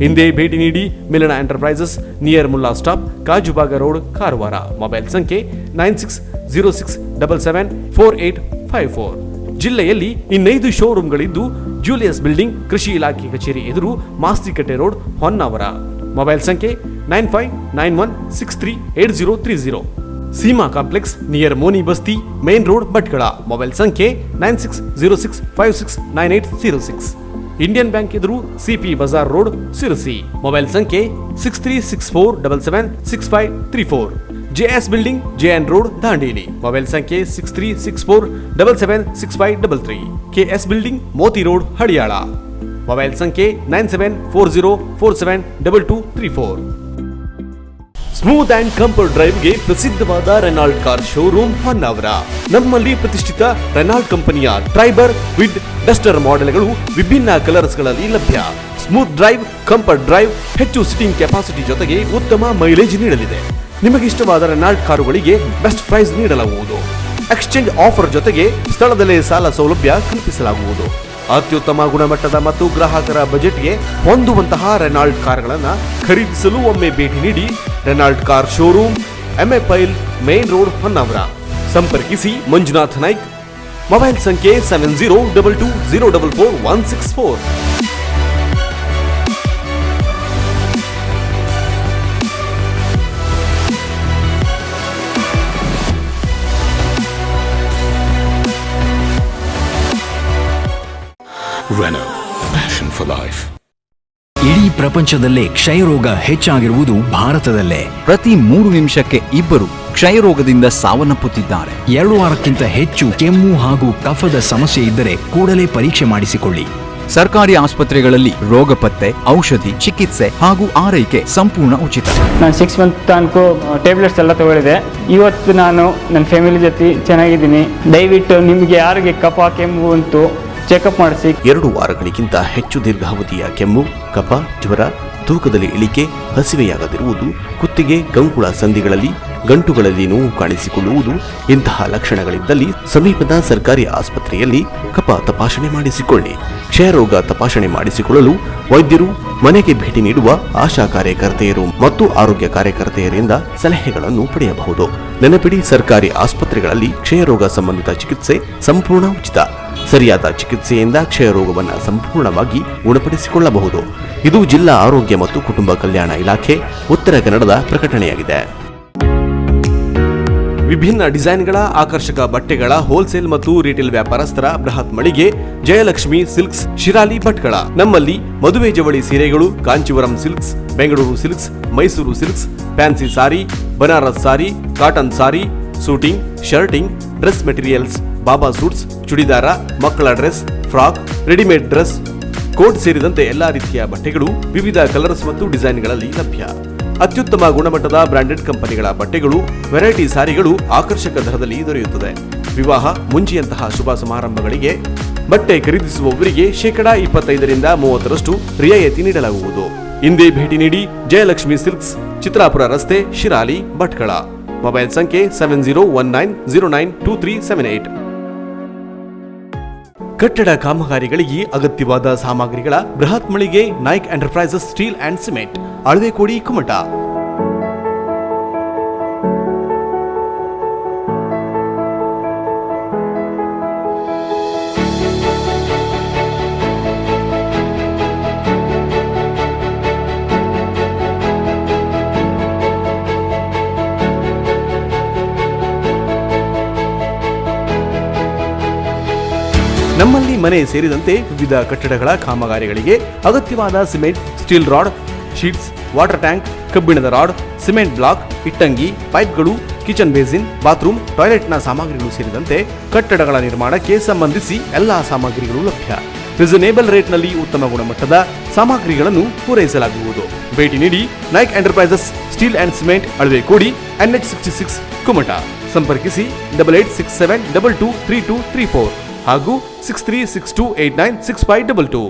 ಹಿಂದೆ ಭೇಟಿ ನೀಡಿ ಮಿಲನ enterprises near Mulla stop Kajubag road Karwar. Mobile ಸಂಖ್ಯೆ 9606774854. ಜಿಲ್ಲೆಯಲ್ಲಿ ಇನ್ನೈದು ಶೋರೂಮ್ಗಳಿದ್ದು ಜೂಲಿಯಸ್ ಬಿಲ್ಡಿಂಗ್, ಕೃಷಿ ಇಲಾಖೆ ಕಚೇರಿ ಎದುರು, ಮಾಸ್ತಿಕಟ್ಟೆ ರೋಡ್, ಹೊನ್ನಾವರ. ಮೊಬೈಲ್ ಸಂಖ್ಯೆ 9591638030. Seema complex near Moni Basti, main road, Bhatkal. Mobile ಸಂಖ್ಯೆ 9606569806. ಇಂಡಿಯನ್ ಬ್ಯಾಂಕ್ ಎದುರು, CP Bazar road, Sirsi. Mobile ಸಂಖ್ಯೆ 6364776534. JS building, JN road, Dandeli. Mobile ಸಂಖ್ಯೆ 6364776533. KS building, Moti road, Haliyal. Mobile ಸಂಖ್ಯೆ 9740472234. ಸ್ಮೂತ್ ಅಂಡ್ ಕಂಫರ್ಟ್ ಡ್ರೈವ್ಗೆ ಪ್ರಸಿದ್ಧವಾದ ರೆನಾಲ್ಡ್ ಕಾರ್ ಶೋರೂಮ್ ಹೊನ್ನಾವರ. ನಮ್ಮಲ್ಲಿ ಪ್ರತಿಷ್ಠಿತ ರೆನಾಲ್ಡ್ ಕಂಪನಿಯ ಟ್ರೈಬರ್, ವಿಡ್, ಡಸ್ಟರ್ ಮಾಡೆಲ್ಗಳು ವಿಭಿನ್ನ ಕಲರ್ಸ್ಗಳಲ್ಲಿ ಲಭ್ಯ. ಸ್ಮೂತ್ ಡ್ರೈವ್, ಕಂಫರ್ಟ್ ಡ್ರೈವ್, ಹೆಚ್ಚು ಸಿಟ್ಟಿಂಗ್ ಕೆಪಾಸಿಟಿ ಜೊತೆಗೆ ಉತ್ತಮ ಮೈಲೇಜ್ ನೀಡಲಿದೆ. ನಿಮಗಿಷ್ಟವಾದ ರೆನಾಲ್ಡ್ ಕಾರುಗಳಿಗೆ ಬೆಸ್ಟ್ ಪ್ರೈಸ್ ನೀಡಲಾಗುವುದು. ಎಕ್ಸ್ಚೇಂಜ್ ಆಫರ್ ಜೊತೆಗೆ ಸ್ಥಳದಲ್ಲೇ ಸಾಲ ಸೌಲಭ್ಯ ಕಲ್ಪಿಸಲಾಗುವುದು. ಅತ್ಯುತ್ತಮ ಗುಣಮಟ್ಟದ ಮತ್ತು ಗ್ರಾಹಕರ ಬಜೆಟ್ಗೆ ಹೊಂದುವಂತಹ ರೆನಾಲ್ಡ್ ಕಾರ್ಗಳನ್ನು ಖರೀದಿಸಲು ಒಮ್ಮೆ ಭೇಟಿ ನೀಡಿ. ರೆನಾಲ್ಡ್ ಕಾರ್ ಶೋರೂಮ್, ಎಂಎ ಪೈಲ್, ಮೇನ್ ರೋಡ್, ಹೊನ್ನಾವರ. ಸಂಪರ್ಕಿಸಿ ಮಂಜುನಾಥ್ ನಾಯ್ಕ್. ಮೊಬೈಲ್ ಸಂಖ್ಯೆ 7022044164. Renault, passion for life. ಇಡೀ ಪ್ರಪಂಚದಲ್ಲೇ ಕ್ಷಯರೋಗ ಹೆಚ್ಚಾಗಿರುವುದು ಭಾರತದಲ್ಲೇ. ಪ್ರತಿ 3 ನಿಮಿಷಕ್ಕೆ ಇಬ್ಬರು ಕ್ಷಯರೋಗದಿಂದ ಸಾವನ್ನಪ್ಪುತ್ತಿದ್ದಾರೆ. 2 ವಾರಕ್ಕಿಂತ ಹೆಚ್ಚು ಕೆಮ್ಮು ಹಾಗೂ ಕಫದ ಸಮಸ್ಯೆ ಇದ್ದರೆ ಕೂಡಲೇ ಪರೀಕ್ಷೆ ಮಾಡಿಸಿಕೊಳ್ಳಿ. ಸರ್ಕಾರಿ ಆಸ್ಪತ್ರೆಗಳಲ್ಲಿ ರೋಗ ಪತ್ತೆ, ಔಷಧಿ, ಚಿಕಿತ್ಸೆ ಹಾಗೂ ಆರೈಕೆ ಸಂಪೂರ್ಣ ಉಚಿತ. ನಾನು 6 ಮಂತ್ ತನಕ ಟ್ಯಾಬ್ಲೆಟ್ಸ್ ಎಲ್ಲ ತಗೊಳ್ಳಿದೆ. ಇವತ್ತು ನಾನು ನನ್ನ ಫ್ಯಾಮಿಲಿ ಜೊತೆ ಚೆನ್ನಾಗಿದ್ದೀನಿ. ದಯವಿಟ್ಟು ನಿಮಗೆ ಯಾರಿಗೆ ಕಫ, ಕೆಮ್ಮು ಉಂಟು ಚೆಕಪ್ ಮಾಡಿಸಿ. 2 ವಾರಗಳಿಗಿಂತ ಹೆಚ್ಚು ದೀರ್ಘಾವಧಿಯ ಕೆಮ್ಮು, ಕಫ, ಜ್ವರ, ತೂಕದಲ್ಲಿ ಇಳಿಕೆ, ಹಸಿವೆಯಾಗದಿರುವುದು, ಕುತ್ತಿಗೆ, ಕಂಕುಳ ಸಂಧಿಗಳಲ್ಲಿ, ಗಂಟುಗಳಲ್ಲಿ ನೋವು ಕಾಣಿಸಿಕೊಳ್ಳುವುದು ಇಂತಹ ಲಕ್ಷಣಗಳಿದ್ದಲ್ಲಿ ಸಮೀಪದ ಸರ್ಕಾರಿ ಆಸ್ಪತ್ರೆಯಲ್ಲಿ ಕಫ ತಪಾಸಣೆ ಮಾಡಿಸಿಕೊಳ್ಳಿ. ಕ್ಷಯರೋಗ ತಪಾಸಣೆ ಮಾಡಿಸಿಕೊಳ್ಳಲು ವೈದ್ಯರು, ಮನೆಗೆ ಭೇಟಿ ನೀಡುವ ಆಶಾ ಕಾರ್ಯಕರ್ತೆಯರು ಮತ್ತು ಆರೋಗ್ಯ ಕಾರ್ಯಕರ್ತೆಯರಿಂದ ಸಲಹೆಗಳನ್ನು ಪಡೆಯಬಹುದು. ನೆನಪಿಡಿ, ಸರ್ಕಾರಿ ಆಸ್ಪತ್ರೆಗಳಲ್ಲಿ ಕ್ಷಯರೋಗ ಸಂಬಂಧಿತ ಚಿಕಿತ್ಸೆ ಸಂಪೂರ್ಣ ಉಚಿತ. ಸರಿಯಾದ ಚಿಕಿತ್ಸೆಯಿಂದ ಕ್ಷಯರೋಗವನ್ನು ಸಂಪೂರ್ಣವಾಗಿ ಗುಣಪಡಿಸಿಕೊಳ್ಳಬಹುದು. ಇದು ಜಿಲ್ಲಾ ಆರೋಗ್ಯ ಮತ್ತು ಕುಟುಂಬ ಕಲ್ಯಾಣ ಇಲಾಖೆ, ಉತ್ತರ ಕನ್ನಡದ ಪ್ರಕಟಣೆಯಾಗಿದೆ. ವಿಭಿನ್ನ ಡಿಸೈನ್ಗಳ ಆಕರ್ಷಕ ಬಟ್ಟೆಗಳ ಹೋಲ್ಸೇಲ್ ಮತ್ತು ರಿಟೇಲ್ ವ್ಯಾಪಾರಸ್ಥರ ಬೃಹತ್ ಮಳಿಗೆ ಜಯಲಕ್ಷ್ಮಿ ಸಿಲ್ಕ್ಸ್, ಶಿರಾಲಿ, ಭಟ್ಕಳ. ನಮ್ಮಲ್ಲಿ ಮದುವೆ ಜವಳಿ ಸೀರೆಗಳು, Kanchivaram silks, Bengaluru silks, Mysuru silks, fancy sari, Banaras sari, cotton sari, suiting, shirting, dress materials, baba suits, churidar, ಮಕ್ಕಳ dress, frock, readymade dress, coat ಸೇರಿದಂತೆ ಎಲ್ಲಾ ರೀತಿಯ ಬಟ್ಟೆಗಳು ವಿವಿಧ ಕಲರ್ಸ್ ಮತ್ತು ಡಿಸೈನ್ಗಳಲ್ಲಿ ಲಭ್ಯ. ಅತ್ಯುತ್ತಮ ಗುಣಮಟ್ಟದ ಬ್ರಾಂಡೆಡ್ ಕಂಪನಿಗಳ ಬಟ್ಟೆಗಳು, ವೆರೈಟಿ ಸಾರಿಗಳು ಆಕರ್ಷಕ ದರದಲ್ಲಿ ದೊರೆಯುತ್ತದೆ. ವಿವಾಹ, ಮುಂಜಿಯಂತಹ ಶುಭ ಸಮಾರಂಭಗಳಿಗೆ ಬಟ್ಟೆ ಖರೀದಿಸುವವರಿಗೆ 25% 30% ರಿಯಾಯಿತಿ ನೀಡಲಾಗುವುದು. ಹಿಂದೆ ಭೇಟಿ ನೀಡಿ. ಜಯಲಕ್ಷ್ಮಿ ಸಿಲ್ಕ್ಸ್, ಚಿತ್ರಾಪುರ ರಸ್ತೆ, ಶಿರಾಲಿ, ಭಟ್ಕಳ. ಮೊಬೈಲ್ ಸಂಖ್ಯೆ 7019092378. ಕಟ್ಟಡ ಕಾಮಗಾರಿಗಳಿಗೆ ಅಗತ್ಯವಾದ ಸಾಮಗ್ರಿಗಳ ಬೃಹತ್ ಮಳಿಗೆ Naik enterprises steel and cement, Alavekodi, Kumta. ನಮ್ಮಲ್ಲಿ ಮನೆ ಸೇರಿದಂತೆ ವಿವಿಧ ಕಟ್ಟಡಗಳ ಕಾಮಗಾರಿಗಳಿಗೆ ಅಗತ್ಯವಾದ cement, steel rod, sheets, water tank, ಕಬ್ಬಿಣದ ರಾಡ್, ಸಿಮೆಂಟ್ ಬ್ಲಾಕ್, ಇಟ್ಟಂಗಿ, ಪೈಪ್ಗಳು, ಕಿಚನ್ ಬೇಸಿನ್, ಬಾತ್ರೂಮ್, ಟಾಯ್ಲೆಟ್ನ ಸಾಮಗ್ರಿಗಳು ಸೇರಿದಂತೆ ಕಟ್ಟಡಗಳ ನಿರ್ಮಾಣಕ್ಕೆ ಸಂಬಂಧಿಸಿ ಎಲ್ಲಾ ಸಾಮಗ್ರಿಗಳು ಲಭ್ಯ. ರೀಸನೇಬಲ್ ರೇಟ್ನಲ್ಲಿ ಉತ್ತಮ ಗುಣಮಟ್ಟದ ಸಾಮಗ್ರಿಗಳನ್ನು ಪೂರೈಸಲಾಗುವುದು. ಭೇಟಿ ನೀಡಿ. Naik enterprises steel and cement, Alavekodi, NH 66, Kumta. ಸಂಪರ್ಕಿಸಿ 8867223234 ಹಾಗೂ 6362896522.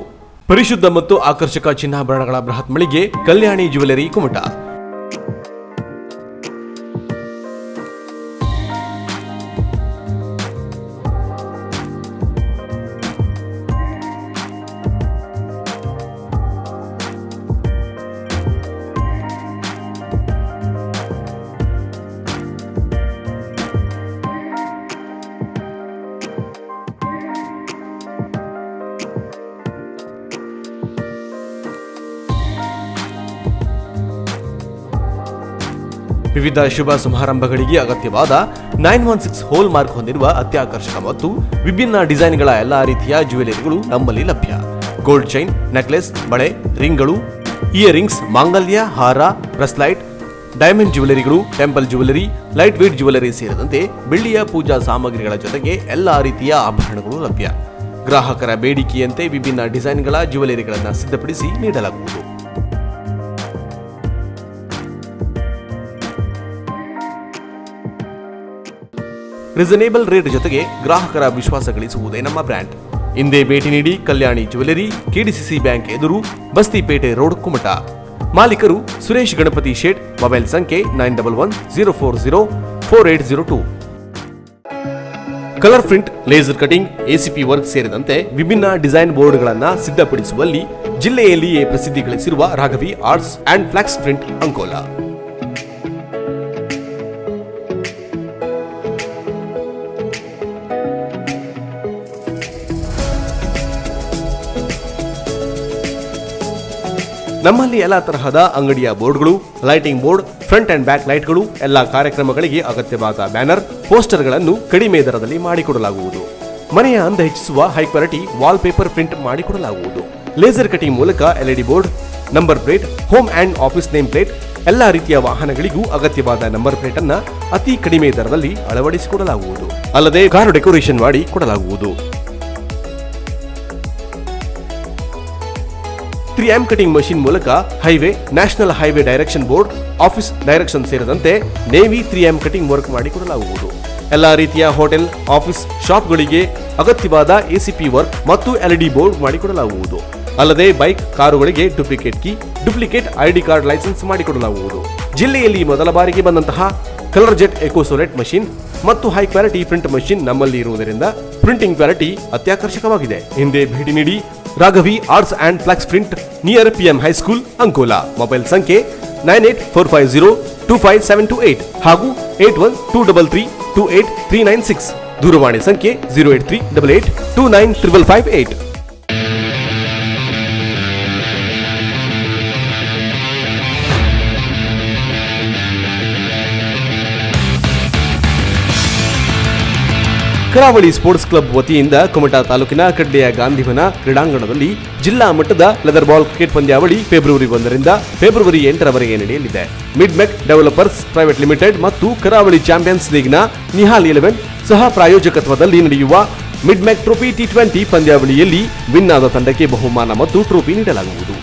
ಪರಿಶುದ್ಧ ಮತ್ತು ಆಕರ್ಷಕ ಚಿನ್ನಾಭರಣಗಳ ಬೃಹತ್ ಮಳಿಗೆ ಕಲ್ಯಾಣಿ ಜ್ಯುವೆಲರಿ, ಕುಮಟಾ. ವಿವಿಧ ಶುಭ ಸಮಾರಂಭಗಳಿಗೆ ಅಗತ್ಯವಾದ 916 ಹೋಲ್ ಮಾರ್ಕ್ ಹೊಂದಿರುವ ಅತ್ಯಾಕರ್ಷಕ ಮತ್ತು ವಿಭಿನ್ನ ಡಿಸೈನ್ಗಳ ಎಲ್ಲಾ ರೀತಿಯ ಜ್ಯುವೆಲರಿಗಳು ನಮ್ಮಲ್ಲಿ ಲಭ್ಯ. ಗೋಲ್ಡ್ ಚೈನ್, ನೆಕ್ಲೆಸ್, ಬಳೆ, ರಿಂಗ್ಗಳು, ಇಯರಿಂಗ್ಸ್, ಮಾಂಗಲ್ಯ, ಹಾರ, ಬ್ರೆಸ್ಲೈಟ್, ಡೈಮಂಡ್ ಜ್ಯುವೆಲರಿಗಳು, temple jewellery, light weight jewellery ಸೇರಿದಂತೆ ಬೆಳ್ಳಿಯ ಪೂಜಾ ಸಾಮಗ್ರಿಗಳ ಜೊತೆಗೆ ಎಲ್ಲಾ ರೀತಿಯ ಆಭರಣಗಳು ಲಭ್ಯ. ಗ್ರಾಹಕರ ಬೇಡಿಕೆಯಂತೆ ವಿಭಿನ್ನ ಡಿಸೈನ್ಗಳ ಜ್ಯುವೆಲರಿಗಳನ್ನು ಸಿದ್ಧಪಡಿಸಿ ನೀಡಲಾಗುವುದು. ರೀಸನೇಬಲ್ ರೇಟ್ ಜೊತೆಗೆ ಗ್ರಾಹಕರ ವಿಶ್ವಾಸ ಗಳಿಸುವುದೇ ನಮ್ಮ ಬ್ರ್ಯಾಂಡ್. ಹಿಂದೆ ಭೇಟಿ ನೀಡಿ. ಕಲ್ಯಾಣಿ ಜ್ಯುವೆಲರಿ, ಕೆಡಿಸಿಸಿ ಬ್ಯಾಂಕ್ ಎದುರು, ಬಸ್ತಿಪೇಟೆ ರೋಡ್, ಕುಮಟಾ. ಮಾಲೀಕರು ಸುರೇಶ್ ಗಣಪತಿ ಶೇಟ್. ಮೊಬೈಲ್ ಸಂಖ್ಯೆ 9110404802. Colour print, laser cutting, ACP work ಸೇರಿದಂತೆ ವಿಭಿನ್ನ ಡಿಸೈನ್ ಬೋರ್ಡ್ಗಳನ್ನು ಸಿದ್ಧಪಡಿಸುವಲ್ಲಿ ಜಿಲ್ಲೆಯಲ್ಲಿಯೇ ಪ್ರಸಿದ್ಧಿ ಗಳಿಸಿರುವ Raghavi arts and flex print, Ankola. ನಮ್ಮಲ್ಲಿ ಎಲ್ಲ ತರಹದ ಅಂಗಡಿಯ ಬೋರ್ಡ್ಗಳು, lighting board, front and back ಲೈಟ್ಗಳು, ಎಲ್ಲ ಕಾರ್ಯಕ್ರಮಗಳಿಗೆ ಅಗತ್ಯವಾದ ಬ್ಯಾನರ್, ಪೋಸ್ಟರ್ಗಳನ್ನು ಕಡಿಮೆ ದರದಲ್ಲಿ ಮಾಡಿಕೊಡಲಾಗುವುದು. ಮನೆಯ ಅಂದ ಹೆಚ್ಚಿಸುವ high quality wall paper print ಮಾಡಿಕೊಡಲಾಗುವುದು. ಲೇಸರ್ ಕಟಿಂಗ್ ಮೂಲಕ LED board, number plate, home and office name plate, ಎಲ್ಲಾ ರೀತಿಯ ವಾಹನಗಳಿಗೂ ಅಗತ್ಯವಾದ ನಂಬರ್ ಪ್ಲೇಟ್ ಅನ್ನ ಅತಿ ಕಡಿಮೆ ದರದಲ್ಲಿ ಅಳವಡಿಸಿಕೊಡಲಾಗುವುದು. ಅಲ್ಲದೆ ಕಾರು ಡೆಕೋರೇಷನ್ ಮಾಡಿ ಕೊಡಲಾಗುವುದು. 3M ಕಟಿಂಗ್ ಮಷಿನ್ ಮೂಲಕ highway, national highway direction board, office direction ಸೇರಿದಂತೆ ನೇವಿ 3M ಕಟಿಂಗ್ ವರ್ಕ್ ಮಾಡಿಕೊಡಲಾಗುವುದು. ಎಲ್ಲಾ ರೀತಿಯ ಹೋಟೆಲ್, ಆಫೀಸ್, ಶಾಪ್ಗಳಿಗೆ ಅಗತ್ಯವಾದ ಎಸಿಪಿ ವರ್ಕ್ ಮತ್ತು ಎಲ್ಇಡಿ ಬೋರ್ಡ್ ಮಾಡಿಕೊಡಲಾಗುವುದು. ಅಲ್ಲದೆ ಬೈಕ್, ಕಾರುಗಳಿಗೆ duplicate key, duplicate ID card licence ಮಾಡಿಕೊಡಲಾಗುವುದು. ಜಿಲ್ಲೆಯಲ್ಲಿ ಮೊದಲ ಬಾರಿಗೆ ಬಂದಂತಹ ಕಲರ್ ಜೆಟ್ ಎಕೋಸೋಲೆಟ್ ಮಷಿನ್ ಮತ್ತು ಹೈ ಕ್ವಾಲಿಟಿ ಪ್ರಿಂಟ್ ಮಷಿನ್ ನಮ್ಮಲ್ಲಿ ಇರುವುದರಿಂದ ಪ್ರಿಂಟಿಂಗ್ ಕ್ವಾಲಿಟಿ ಅತ್ಯಾಕರ್ಷಕವಾಗಿದೆ. ಹಿಂದೆ ಭೇಟಿ ನೀಡಿ. Raghavi arts and flex print, near PM high school, Ankola. Mobile ಸಂಖ್ಯೆ 9845025728 ಹಾಗೂ 8123328396. ದೂರವಾಣಿ ಸಂಖ್ಯೆ 08388295558. ಕರಾವಳಿ ಸ್ಪೋರ್ಟ್ಸ್ ಕ್ಲಬ್ ವತಿಯಿಂದ ಕುಮಟಾ ತಾಲೂಕಿನ ಕಡ್ಲೆಯ ಗಾಂಧಿವನ ಕ್ರೀಡಾಂಗಣದಲ್ಲಿ ಜಿಲ್ಲಾ ಮಟ್ಟದ ಲೆದರ್ ಬಾಲ್ ಕ್ರಿಕೆಟ್ ಪಂದ್ಯಾವಳಿ ಫೆಬ್ರವರಿ 1ರಿಂದ ಫೆಬ್ರವರಿ 8ರವರೆಗೆ ನಡೆಯಲಿದೆ. ಮಿಡ್ಮೆಕ್ ಡೆವಲಪರ್ಸ್ ಪ್ರೈವೇಟ್ ಲಿಮಿಟೆಡ್ ಮತ್ತು ಕರಾವಳಿ ಚಾಂಪಿಯನ್ಸ್ ಲೀಗ್ನ ನಿಹಾಲ್ 11 ಸಹ ಪ್ರಾಯೋಜಕತ್ವದಲ್ಲಿ ನಡೆಯುವ ಮಿಡ್ಮೆಕ್ ಟ್ರೋಫಿ T20 ಪಂದ್ಯಾವಳಿಯಲ್ಲಿ ವಿನ್ ಆದ ತಂಡಕ್ಕೆ ಬಹುಮಾನ ಮತ್ತು ಟ್ರೋಫಿ ನೀಡಲಾಗುವುದು.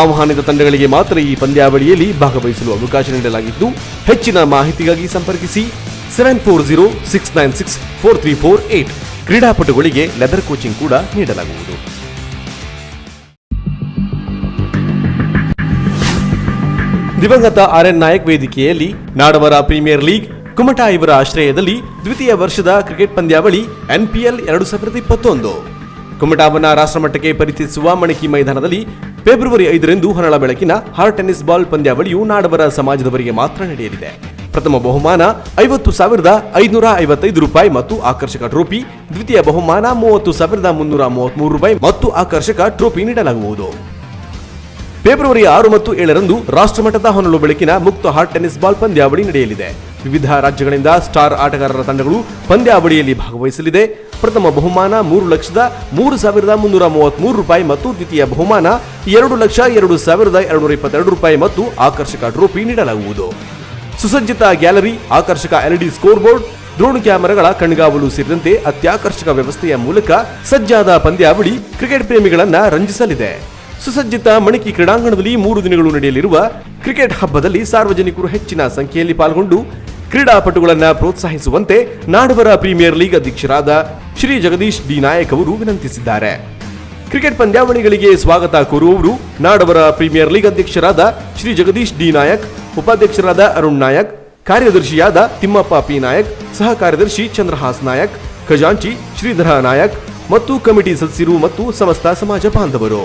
ಆಹ್ವಾನಿತ ತಂಡಗಳಿಗೆ ಮಾತ್ರ ಈ ಪಂದ್ಯಾವಳಿಯಲ್ಲಿ ಭಾಗವಹಿಸಲು ಅವಕಾಶ ನೀಡಲಾಗಿದ್ದು, ಹೆಚ್ಚಿನ ಮಾಹಿತಿಗಾಗಿ ಸಂಪರ್ಕಿಸಿ 7406964348. ಕ್ರೀಡಾಪಟುಗಳಿಗೆ ಲೆದರ್ ಕೋಚಿಂಗ್ ಕೂಡ ನೀಡಲಾಗುವುದು. ದಿವಂಗತ RN ನಾಯಕ್ ವೇದಿಕೆಯಲ್ಲಿ ನಾಡವರ ಪ್ರೀಮಿಯರ್ ಲೀಗ್ ಕುಮಟಾ ಇವರ ಆಶ್ರಯದಲ್ಲಿ ದ್ವಿತೀಯ ವರ್ಷದ ಕ್ರಿಕೆಟ್ ಪಂದ್ಯಾವಳಿ NPL 2021 ಕುಮಟಾವನ್ನ ರಾಷ್ಟ್ರಮಟ್ಟಕ್ಕೆ ಪರಿಚಯಿಸುವ ಮಣಕಿ ಮೈದಾನದಲ್ಲಿ ಫೆಬ್ರವರಿ 5ರಂದು ಹೊನಳ ಬೆಳಕಿನ ಹಾರ್ಟ್ ಟೆನ್ನಿಸ್ ಬಾಲ್ ಪಂದ್ಯಾವಳಿಯು ನಾಡವರ ಸಮಾಜದವರಿಗೆ ಮಾತ್ರ ನಡೆಯಲಿದೆ. ಪ್ರಥಮ ಬಹುಮಾನ 50,555 ರೂಪಾಯಿ ಮತ್ತು ಆಕರ್ಷಕ ಟ್ರೋಫಿ, ದ್ವಿತೀಯ ಬಹುಮಾನ 30,333 ರೂಪಾಯಿ ಮತ್ತು ಆಕರ್ಷಕ ಟ್ರೋಫಿ ನೀಡಲಾಗುವುದು. ಫೆಬ್ರವರಿ 6 ಮತ್ತು 7ರಂದು ರಾಷ್ಟ್ರಮಟ್ಟದ ಹೊನಲು ಬೆಳಕಿನ ಮುಕ್ತ ಹಾರ್ಟ್ ಟೆನ್ನಿಸ್ ಬಾಲ್ ಪಂದ್ಯಾವಳಿ ನಡೆಯಲಿದೆ. ವಿವಿಧ ರಾಜ್ಯಗಳಿಂದ ಸ್ಟಾರ್ ಆಟಗಾರರ ತಂಡಗಳು ಪಂದ್ಯಾವಳಿಯಲ್ಲಿ ಭಾಗವಹಿಸಲಿದೆ. ಪ್ರಥಮ ಬಹುಮಾನ 3,03,333 ರೂಪಾಯಿ ಮತ್ತು ದ್ವಿತೀಯ ಬಹುಮಾನ 2,02,222 ರೂಪಾಯಿ ಮತ್ತು ಆಕರ್ಷಕ ಟ್ರೋಫಿ ನೀಡಲಾಗುವುದು. ಸುಸಜ್ಜಿತ ಗ್ಯಾಲರಿ, ಆಕರ್ಷಕ LED ಸ್ಕೋರ್ ಬೋರ್ಡ್, ಡ್ರೋನ್ ಕ್ಯಾಮೆರಾಗಳ ಕಣ್ಗಾವಲು ಸೇರಿದಂತೆ ಅತ್ಯಾಕರ್ಷಕ ವ್ಯವಸ್ಥೆಯ ಮೂಲಕ ಸಜ್ಜಾದ ಪಂದ್ಯಾವಳಿ ಕ್ರಿಕೆಟ್ ಪ್ರೇಮಿಗಳನ್ನ ರಂಜಿಸಲಿದೆ. ಸುಸಜ್ಜಿತ ಮಣಕಿ ಕ್ರೀಡಾಂಗಣದಲ್ಲಿ 3 ದಿನಗಳು ನಡೆಯಲಿರುವ ಕ್ರಿಕೆಟ್ ಹಬ್ಬದಲ್ಲಿ ಸಾರ್ವಜನಿಕರು ಹೆಚ್ಚಿನ ಸಂಖ್ಯೆಯಲ್ಲಿ ಪಾಲ್ಗೊಂಡು ಕ್ರೀಡಾಪಟುಗಳನ್ನ ಪ್ರೋತ್ಸಾಹಿಸುವಂತೆ ನಾಡವರ ಪ್ರೀಮಿಯರ್ ಲೀಗ್ ಅಧ್ಯಕ್ಷರಾದ ಶ್ರೀ ಜಗದೀಶ್ ಡಿ ನಾಯಕ್ ಅವರು ವಿನಂತಿಸಿದ್ದಾರೆ. ಕ್ರಿಕೆಟ್ ಪಂದ್ಯಾವಳಿಗಳಿಗೆ ಸ್ವಾಗತ ಕೋರುವವರು ನಾಡವರ ಪ್ರೀಮಿಯರ್ ಲೀಗ್ ಅಧ್ಯಕ್ಷರಾದ ಶ್ರೀ ಜಗದೀಶ್ ಡಿ ನಾಯಕ್, ಉಪಾಧ್ಯಕ್ಷರಾದ ಅರುಣ್ ನಾಯಕ್, ಕಾರ್ಯದರ್ಶಿಯಾದ ತಿಮ್ಮಪ್ಪ ಪಿ ನಾಯಕ್, ಸಹ ಕಾರ್ಯದರ್ಶಿ ಚಂದ್ರಹಾಸ್ ನಾಯಕ್, ಖಜಾಂಚಿ ಶ್ರೀಧರ ನಾಯಕ್ ಮತ್ತು ಕಮಿಟಿ ಸದಸ್ಯರು ಮತ್ತು ಸಮಸ್ತ ಸಮಾಜ ಬಾಂಧವರು.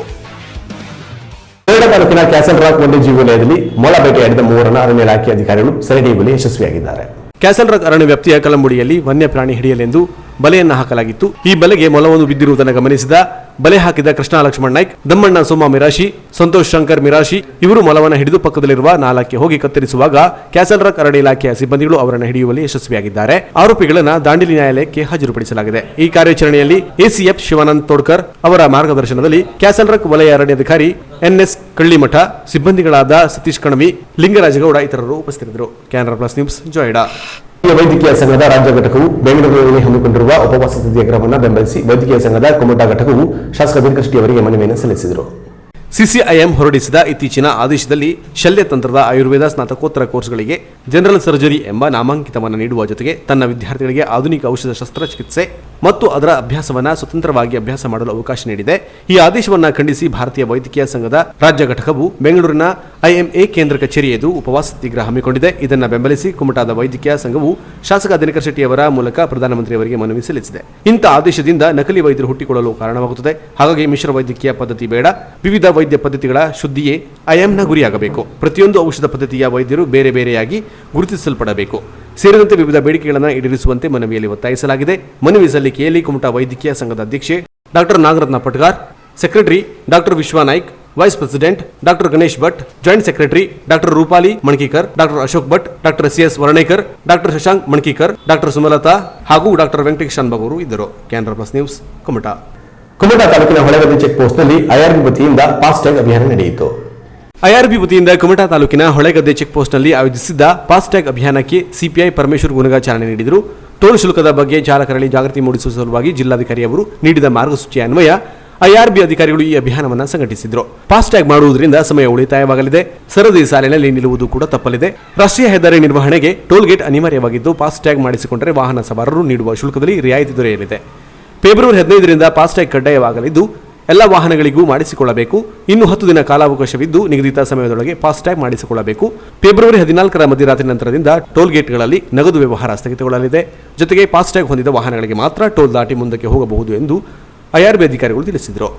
ಕನ್ನಡ ತಾಲೂಕಿನ ಕ್ಯಾಸಲ್ ರಾಕ್ ವನ್ಯಜೀವಿ ವಲಯದಲ್ಲಿ ಮೊಲ ಬೇಟೆಯಾಡಿದ 3 ಅರಣ್ಯ ಇಲಾಖೆ ಅಧಿಕಾರಿಗಳು ಸರಣಿ ಬಲೆ ಯಶಸ್ವಿಯಾಗಿದ್ದಾರೆ. ಕ್ಯಾಸಲ್ ರಾಕ್ ಅರಣ್ಯ ವ್ಯಾಪ್ತಿಯ ಕಲಂಬುಡಿಯಲ್ಲಿ ವನ್ಯ ಪ್ರಾಣಿ ಹಿಡಿಯಲೆಂದು ಬಲೆಯನ್ನು ಹಾಕಲಾಗಿತ್ತು. ಈ ಬಲೆಗೆ ಮೊಲವನ್ನು ಬಿದ್ದಿರುವುದನ್ನು ಗಮನಿಸಿದ ಬಲೆ ಹಾಕಿದ ಕೃಷ್ಣ ಲಕ್ಷ್ಮಣ್ ನಾಯ್ಕ್, ದಮ್ಮಣ್ಣ ಸೋಮ ಮಿರಾಶಿ, ಸಂತೋಷ್ ಶಂಕರ್ ಮಿರಾಶಿ ಇವರು ಮೊಲವನ್ನು ಹಿಡಿದು ಪಕ್ಕದಲ್ಲಿರುವ ನಾಲಕ್ಕೆ ಹೋಗಿ ಕತ್ತರಿಸುವಾಗ ಕ್ಯಾಸಲ್ ರಾಕ್ ಅರಣ್ಯ ಇಲಾಖೆಯ ಸಿಬ್ಬಂದಿಗಳು ಅವರನ್ನು ಹಿಡಿಯುವಲ್ಲಿ ಯಶಸ್ವಿಯಾಗಿದ್ದಾರೆ. ಆರೋಪಿಗಳನ್ನು ದಾಂಡೇಲಿ ನ್ಯಾಯಾಲಯಕ್ಕೆ ಹಾಜರುಪಡಿಸಲಾಗಿದೆ. ಈ ಕಾರ್ಯಾಚರಣೆಯಲ್ಲಿ ಎಸಿಎಫ್ ಶಿವಾನಂದ್ ತೋಡ್ಕರ್ ಅವರ ಮಾರ್ಗದರ್ಶನದಲ್ಲಿ ಕ್ಯಾಸಲ್ ರಾಕ್ ವಲಯ ಅರಣ್ಯಾಧಿಕಾರಿ ಎನ್ಎಸ್ ಕಳ್ಳಿಮಠ, ಸಿಬ್ಬಂದಿಗಳಾದ ಸತೀಶ್ ಕಣವಿ, ಲಿಂಗರಾಜಗೌಡ ಇತರರು ಉಪಸ್ಥಿತರಿದ್ದರು. Canara plus news, Joida. ವೈದ್ಯಕೀಯ ಸಂಘದ ರಾಜ್ಯ ಘಟಕವು ಬೆಂಗಳೂರಿನಲ್ಲಿ ಹಮ್ಮಿಕೊಂಡಿರುವ ಉಪವಾಸ ಸತ್ಯಾಗ್ರಹವನ್ನು ಬೆಂಬಲಿಸಿ ವೈದ್ಯಕೀಯ ಸಂಘದ ಕುಮಟಾ ಘಟಕವು ಶಾಸಕ ದಿನಕರ್ ಶೆಟ್ಟಿ ಅವರಿಗೆ ಮನವಿಯನ್ನು ಸಲ್ಲಿಸಿದರು. ಸಿಸಿಐಎಂ ಹೊರಡಿಸಿದ ಇತ್ತೀಚಿನ ಆದೇಶದಲ್ಲಿ ಶಲ್ಯತಂತ್ರದ ಆಯುರ್ವೇದ ಸ್ನಾತಕೋತ್ತರ ಕೋರ್ಸ್ಗಳಿಗೆ ಜನರಲ್ ಸರ್ಜರಿ ಎಂಬ ನಾಮಾಂಕಿತವನ್ನು ನೀಡುವ ಜೊತೆಗೆ ತನ್ನ ವಿದ್ಯಾರ್ಥಿಗಳಿಗೆ ಆಧುನಿಕ ಔಷಧ ಶಸ್ತ್ರಚಿಕಿತ್ಸೆ ಮತ್ತು ಅದರ ಅಭ್ಯಾಸವನ್ನು ಸ್ವತಂತ್ರವಾಗಿ ಅಭ್ಯಾಸ ಮಾಡಲು ಅವಕಾಶ ನೀಡಿದೆ. ಈ ಆದೇಶವನ್ನು ಖಂಡಿಸಿ ಭಾರತೀಯ ವೈದ್ಯಕೀಯ ಸಂಘದ ರಾಜ್ಯ ಘಟಕವು ಬೆಂಗಳೂರಿನ ಐಎಂಎ ಕೇಂದ್ರ ಕಚೇರಿ ಎದುರು ಉಪವಾಸ ಸತ್ಯಾಗ್ರಹ ಹಮ್ಮಿಕೊಂಡಿದೆ. ಇದನ್ನು ಬೆಂಬಲಿಸಿ ಕುಮಟಾದ ವೈದ್ಯಕೀಯ ಸಂಘವು ಶಾಸಕ ದಿನಕರ್ ಶೆಟ್ಟಿ ಅವರ ಮೂಲಕ ಪ್ರಧಾನಮಂತ್ರಿಯವರಿಗೆ ಮನವಿ ಸಲ್ಲಿಸಿದೆ. ಇಂಥ ಆದೇಶದಿಂದ ನಕಲಿ ವೈದ್ಯರು ಹುಟ್ಟಿಕೊಳ್ಳಲು ಕಾರಣವಾಗುತ್ತದೆ. ಹಾಗಾಗಿ ಮಿಶ್ರ ವೈದ್ಯಕೀಯ ಪದ್ಧತಿ ಬೇಡ, ವಿವಿಧ ವೈದ್ಯ ಪದ್ಧತಿಗಳ ಶುದ್ಧಿಯೇ ಐಎಂನ ಗುರಿಯಾಗಬೇಕು. ಪ್ರತಿಯೊಂದು ಔಷಧ ಪದ್ಧತಿಯ ವೈದ್ಯರು ಬೇರೆ ಬೇರೆಯಾಗಿ ಗುರುತಿಸಲ್ಪಡಬೇಕು ಸೇರಿದಂತೆ ವಿವಿಧ ಬೇಡಿಕೆಗಳನ್ನು ಈಡೇರಿಸುವಂತೆ ಮನವಿಯಲ್ಲಿ ಒತ್ತಾಯಿಸಲಾಗಿದೆ. ಮನವಿ ಸಲ್ಲಿಕೆಯಲ್ಲಿ ಕುಮಟಾ ವೈದ್ಯಕೀಯ ಸಂಘದ ಅಧ್ಯಕ್ಷೆ doctor Nagaratna Patgar, secretary doctor Vishwanaik, vice president doctor Ganesh Bhat, joint secretary doctor Rupali Mankikar, doctor Ashok Bhat, doctor CS Varnekar, doctor Shashank Mankikar, doctor Sumalata ಹಾಗೂ ಡಾಕ್ಟರ್ ವೆಂಕಟೇಶ್ ಶಾನ್ಭಾಗ್ ಅವರು ಇದ್ದರು. Canara plus news, Kumta. ಕುಮಟಾ ತಾಲೂಕಿನ ಹೊಳೆಗದ್ದೆ ಚೆಕ್ ಪೋಸ್ಟ್ನಲ್ಲಿ ಐಆರ್ಬಿ ವತಿಯಿಂದ ಫಾಸ್ಟ್ಯಾಗ್ ಅಭಿಯಾನ ನಡೆಯಿತು. ಐಆರ್ಬಿ ವತಿಯಿಂದ ಕುಮಟಾ ತಾಲೂಕಿನ ಹೊಳೆಗದ್ದೆ ಚೆಕ್ ಪೋಸ್ಟ್ನಲ್ಲಿ ಆಯೋಜಿಸಿದ್ದ ಫಾಸ್ಟ್ಯಾಗ್ ಅಭಿಯಾನಕ್ಕೆ ಸಿಪಿಐ ಪರಮೇಶ್ವರ್ ಗುನಗ ಚಾಲನೆ ನೀಡಿದರು. ಟೋಲ್ ಶುಲ್ಕದ ಬಗ್ಗೆ ಚಾಲಕರಲ್ಲಿ ಜಾಗೃತಿ ಮೂಡಿಸುವ ಸಲುವಾಗಿ ಜಿಲ್ಲಾಧಿಕಾರಿ ಅವರು ನೀಡಿದ ಮಾರ್ಗಸೂಚಿ ಅನ್ವಯ ಐಆರ್ಬಿ ಅಧಿಕಾರಿಗಳು ಈ ಅಭಿಯಾನವನ್ನು ಸಂಘಟಿಸಿದರು. ಫಾಸ್ಟ್ಯಾಗ್ ಮಾಡುವುದರಿಂದ ಸಮಯ ಉಳಿತಾಯವಾಗಲಿದೆ, ಸರದಿ ಸಾಲಿನಲ್ಲಿ ನಿಲ್ಲುವುದು ಕೂಡ ತಪ್ಪಲಿದೆ. ರಾಷ್ಟ್ರೀಯ ಹೆದ್ದಾರಿ ನಿರ್ವಹಣೆಗೆ ಟೋಲ್ ಗೇಟ್ ಅನಿವಾರ್ಯವಾಗಿದ್ದು ಫಾಸ್ಟ್ಯಾಗ್ ಮಾಡಿಸಿಕೊಂಡರೆ ವಾಹನ ಸವಾರರು ನೀಡುವ ಶುಲ್ಕದಲ್ಲಿ ರಿಯಾಯಿತಿ ದೊರೆಯಲಿದೆ. ಫೆಬ್ರವರಿ 15ರಿಂದ ಫಾಸ್ಟ್ಯಾಗ್ ಕಡ್ಡಾಯವಾಗಲಿದ್ದು ಎಲ್ಲ ವಾಹನಗಳಿಗೂ ಮಾಡಿಸಿಕೊಳ್ಳಬೇಕು. ಇನ್ನು 10 ದಿನ ಕಾಲಾವಕಾಶವಿದ್ದು ನಿಗದಿತ ಸಮಯದೊಳಗೆ ಫಾಸ್ಟ್ಯಾಗ್ ಮಾಡಿಸಿಕೊಳ್ಳಬೇಕು. ಫೆಬ್ರವರಿ 14ರ ಮಧ್ಯರಾತ್ರಿ ನಂತರದಿಂದ ಟೋಲ್ ಗೇಟ್ಗಳಲ್ಲಿ ನಗದು ವ್ಯವಹಾರ ಸ್ಥಗಿತಗೊಳ್ಳಲಿದೆ. ಜೊತೆಗೆ ಫಾಸ್ಟ್ಯಾಗ್ ಹೊಂದಿದ ವಾಹನಗಳಿಗೆ ಮಾತ್ರ ಟೋಲ್ ದಾಟಿ ಮುಂದಕ್ಕೆ ಹೋಗಬಹುದು ಎಂದು ಐಆರ್ಬಿ ಅಧಿಕಾರಿಗಳು ತಿಳಿಸಿದರು.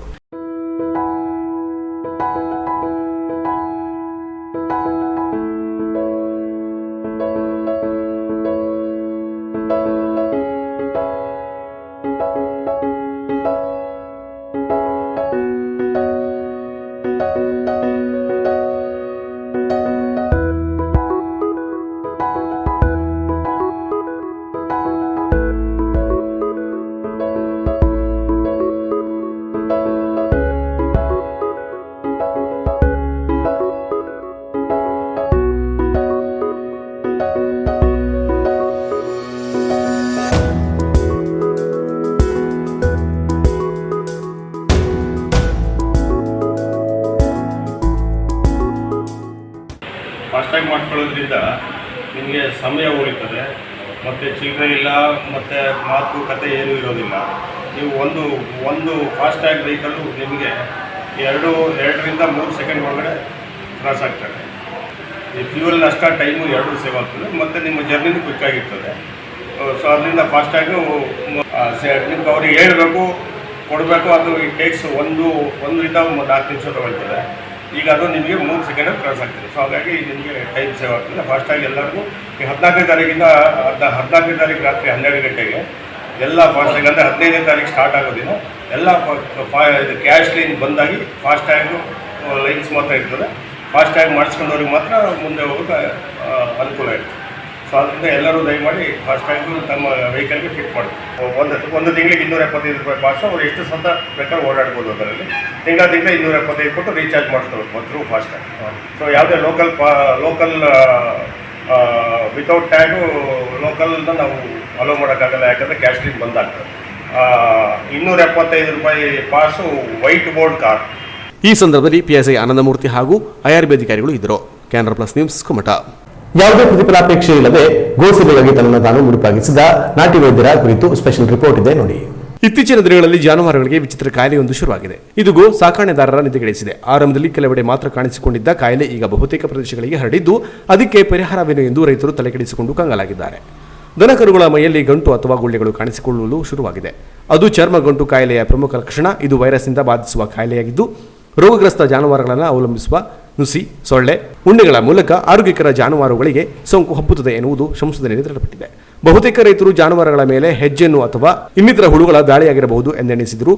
ಫಾಸ್ಟ್ಯಾಗ್ ಮಾಡ್ಕೊಳ್ಳೋದ್ರಿಂದ ನಿಮಗೆ ಸಮಯ ಉಳಿತದೆ ಮತ್ತು ಚಿಲ್ಲರೆ ಇಲ್ಲ ಮತ್ತು ಮಾತು ಕತೆ ಏನೂ ಇರೋದಿಲ್ಲ. ನೀವು ಒಂದು ಫಾಸ್ಟ್ಯಾಗ್ ವೆಹಿಕಲ್ಲು ನಿಮಗೆ 2ರಿಂದ 3 ಸೆಕೆಂಡ್ ಒಳಗಡೆ ಕ್ರಾಸ್ ಆಗ್ತದೆ. ಈ ಫ್ಯೂಯಲ್ ನಷ್ಟ ಟೈಮು 2 ಸೇವ್ ಆಗ್ತದೆ ಮತ್ತು ನಿಮ್ಮ ಜರ್ನಿನೂ ಕ್ವಿಕ್ ಆಗಿರ್ತದೆ. ಸೊ ಅದರಿಂದ ಫಾಸ್ಟ್ಯಾಗು ನಿಮ್ಗೆ ಅವ್ರಿಗೆ ಹೇಳಬೇಕು, ಕೊಡಬೇಕು, ಅದು ಈ ಟೇಕ್ಸ್ 1ರಿಂದ 4 ನಿಮಿಷ ತಗೊಳ್ತದೆ. ಈಗ ಅದು ನಿಮಗೆ 3 ಸೆಕೆಂಡಲ್ಲಿ ಕ್ರಾಸ್ ಆಗ್ತದೆ. ಸೊ ಹಾಗಾಗಿ ನಿಮಗೆ ಟೈಮ್ ಸೇವ್ ಆಗ್ತದೆ. ಫಾಸ್ಟಾಗಿ ಎಲ್ಲರಿಗೂ ಈ 14ನೇ ತಾರೀಕಿಂದ 14ನೇ ತಾರೀಕು ರಾತ್ರಿ 12 ಗಂಟೆಗೆ ಎಲ್ಲ ಫಾಸ್ಟಾಗಿ ಅಂದರೆ 15ನೇ ತಾರೀಕು ಸ್ಟಾರ್ಟ್ ಆಗೋದಿಲ್ಲ. ಎಲ್ಲ ಕ್ಯಾಶ್ ಲೈನ್ ಬಂದಾಗಿ ಫಾಸ್ಟ್ಯಾಗು ಲೈನ್ಸ್ ಮಾತ್ರ ಇರ್ತದೆ. ಫಾಸ್ಟ್ಯಾಗ್ ಮಾಡಿಸ್ಕೊಂಡವ್ರಿಗೆ ಮಾತ್ರ ಮುಂದೆ ಹೋಗೋಕ್ಕೆ ಅನುಕೂಲ ಇರ್ತದೆ. ಸೊ ಅದರಿಂದ ಎಲ್ಲರೂ ದಯಮಾಡಿ ಫಾಸ್ಟ್ಯಾಗು ತಮ್ಮ ವೆಹಿಕಲ್ಗೆ ಫಿಟ್ ಮಾಡಬೇಕು. ಒಂದು ತಿಂಗಳಿಗೆ 275 ರೂಪಾಯಿ ಪಾಸು. ಅವ್ರು ಎಷ್ಟು ಸತ ಬೇಕಾದ್ರೆ ಓಡಾಡ್ಬೋದು. ಅದರಲ್ಲಿ ತಿಂಗಳ 275 ಕೊಟ್ಟು ರೀಚಾರ್ಜ್ ಮಾಡಿಸ್ಕೋಬೇಕು ಥ್ರೂ ಫಾಸ್ಟ್ಯಾಗ್. ಸೊ ಯಾವುದೇ ಲೋಕಲ್ ವಿತೌಟ್ ಟ್ಯಾಗು ಲೋಕಲ್ನ ನಾವು ಅಲೋ ಮಾಡೋಕ್ಕಾಗಲ್ಲ, ಯಾಕಂದರೆ ಕ್ಯಾಶ್ ಲೈನ್ ಬಂದಾಗ್ತದೆ. 275 ರೂಪಾಯಿ ಪಾಸು ವೈಟ್ ಬೋರ್ಡ್ ಕಾರ್. ಈ ಸಂದರ್ಭದಲ್ಲಿ ಪಿಎಸ್ಐ ಆನಂದಮೂರ್ತಿ ಹಾಗೂ ಐಆರ್ಬಿ ಅಧಿಕಾರಿಗಳು ಇದ್ದರು. Canara plus news, Kumta. ಯಾವುದೇ ಪ್ರತಿಫಲಾಪೇಕ್ಷೆ ಇಲ್ಲದೆ ಗೋಸೇವೆಗಾಗಿ ತನ್ನನ್ನು ತಾನು ಮುಡಿಪಾಗಿಸಿದ ನಾಟಿ ವೈದ್ಯರ ಕುರಿತು ಸ್ಪೆಷಲ್ ರಿಪೋರ್ಟ್ ಇದೆ ನೋಡಿ. ಇತ್ತೀಚಿನ ದಿನಗಳಲ್ಲಿ ಜಾನುವಾರುಗಳಿಗೆ ವಿಚಿತ್ರ ಕಾಯಿಲೆಯೊಂದು ಶುರುವಾಗಿದೆ. ಇದು ಗೋ ಸಾಕಾಣೆದಾರರ ನಿದ್ದೆಗೆಡಿಸಿದೆ. ಆರಂಭದಲ್ಲಿ ಕೆಲವೆಡೆ ಮಾತ್ರ ಕಾಣಿಸಿಕೊಂಡಿದ್ದ ಕಾಯಿಲೆ ಈಗ ಬಹುತೇಕ ಪ್ರದೇಶಗಳಿಗೆ ಹರಡಿದ್ದು ಅದಕ್ಕೆ ಪರಿಹಾರವೇನು ಎಂದು ರೈತರು ತಲೆಕೆಡಿಸಿಕೊಂಡು ಕಂಗಾಲಾಗಿದ್ದಾರೆ. ದನಕರುಗಳ ಮೈಯಲ್ಲಿ ಗಂಟು ಅಥವಾ ಗುಳ್ಳೆಗಳು ಕಾಣಿಸಿಕೊಳ್ಳಲು ಶುರುವಾಗಿದೆ. ಅದು ಚರ್ಮ ಗಂಟು ಕಾಯಿಲೆಯ ಪ್ರಮುಖ ಲಕ್ಷಣ. ಇದು ವೈರಸ್ನಿಂದ ಬಾಧಿಸುವ ಕಾಯಿಲೆಯಾಗಿದ್ದು ರೋಗಗ್ರಸ್ತ ಜಾನುವಾರುಗಳನ್ನು ಅವಲಂಬಿಸುವ ನುಸಿ, ಸೊಳ್ಳೆ, ಉಣ್ಣೆಗಳ ಮೂಲಕ ಆರೋಗ್ಯಕರ ಜಾನುವಾರುಗಳಿಗೆ ಸೋಂಕು ಹಬ್ಬುತ್ತದೆ ಎನ್ನುವುದು ಸಂಶೋಧನೆಯಲ್ಲಿ ದೃಢಪಟ್ಟಿದೆ. ಬಹುತೇಕ ರೈತರು ಜಾನುವಾರುಗಳ ಮೇಲೆ ಹೆಜ್ಜೆಯನ್ನು ಅಥವಾ ಇನ್ನಿತರ ಹುಳುಗಳ ದಾಳಿಯಾಗಿರಬಹುದು ಎಂದೆಣಿಸಿದರು.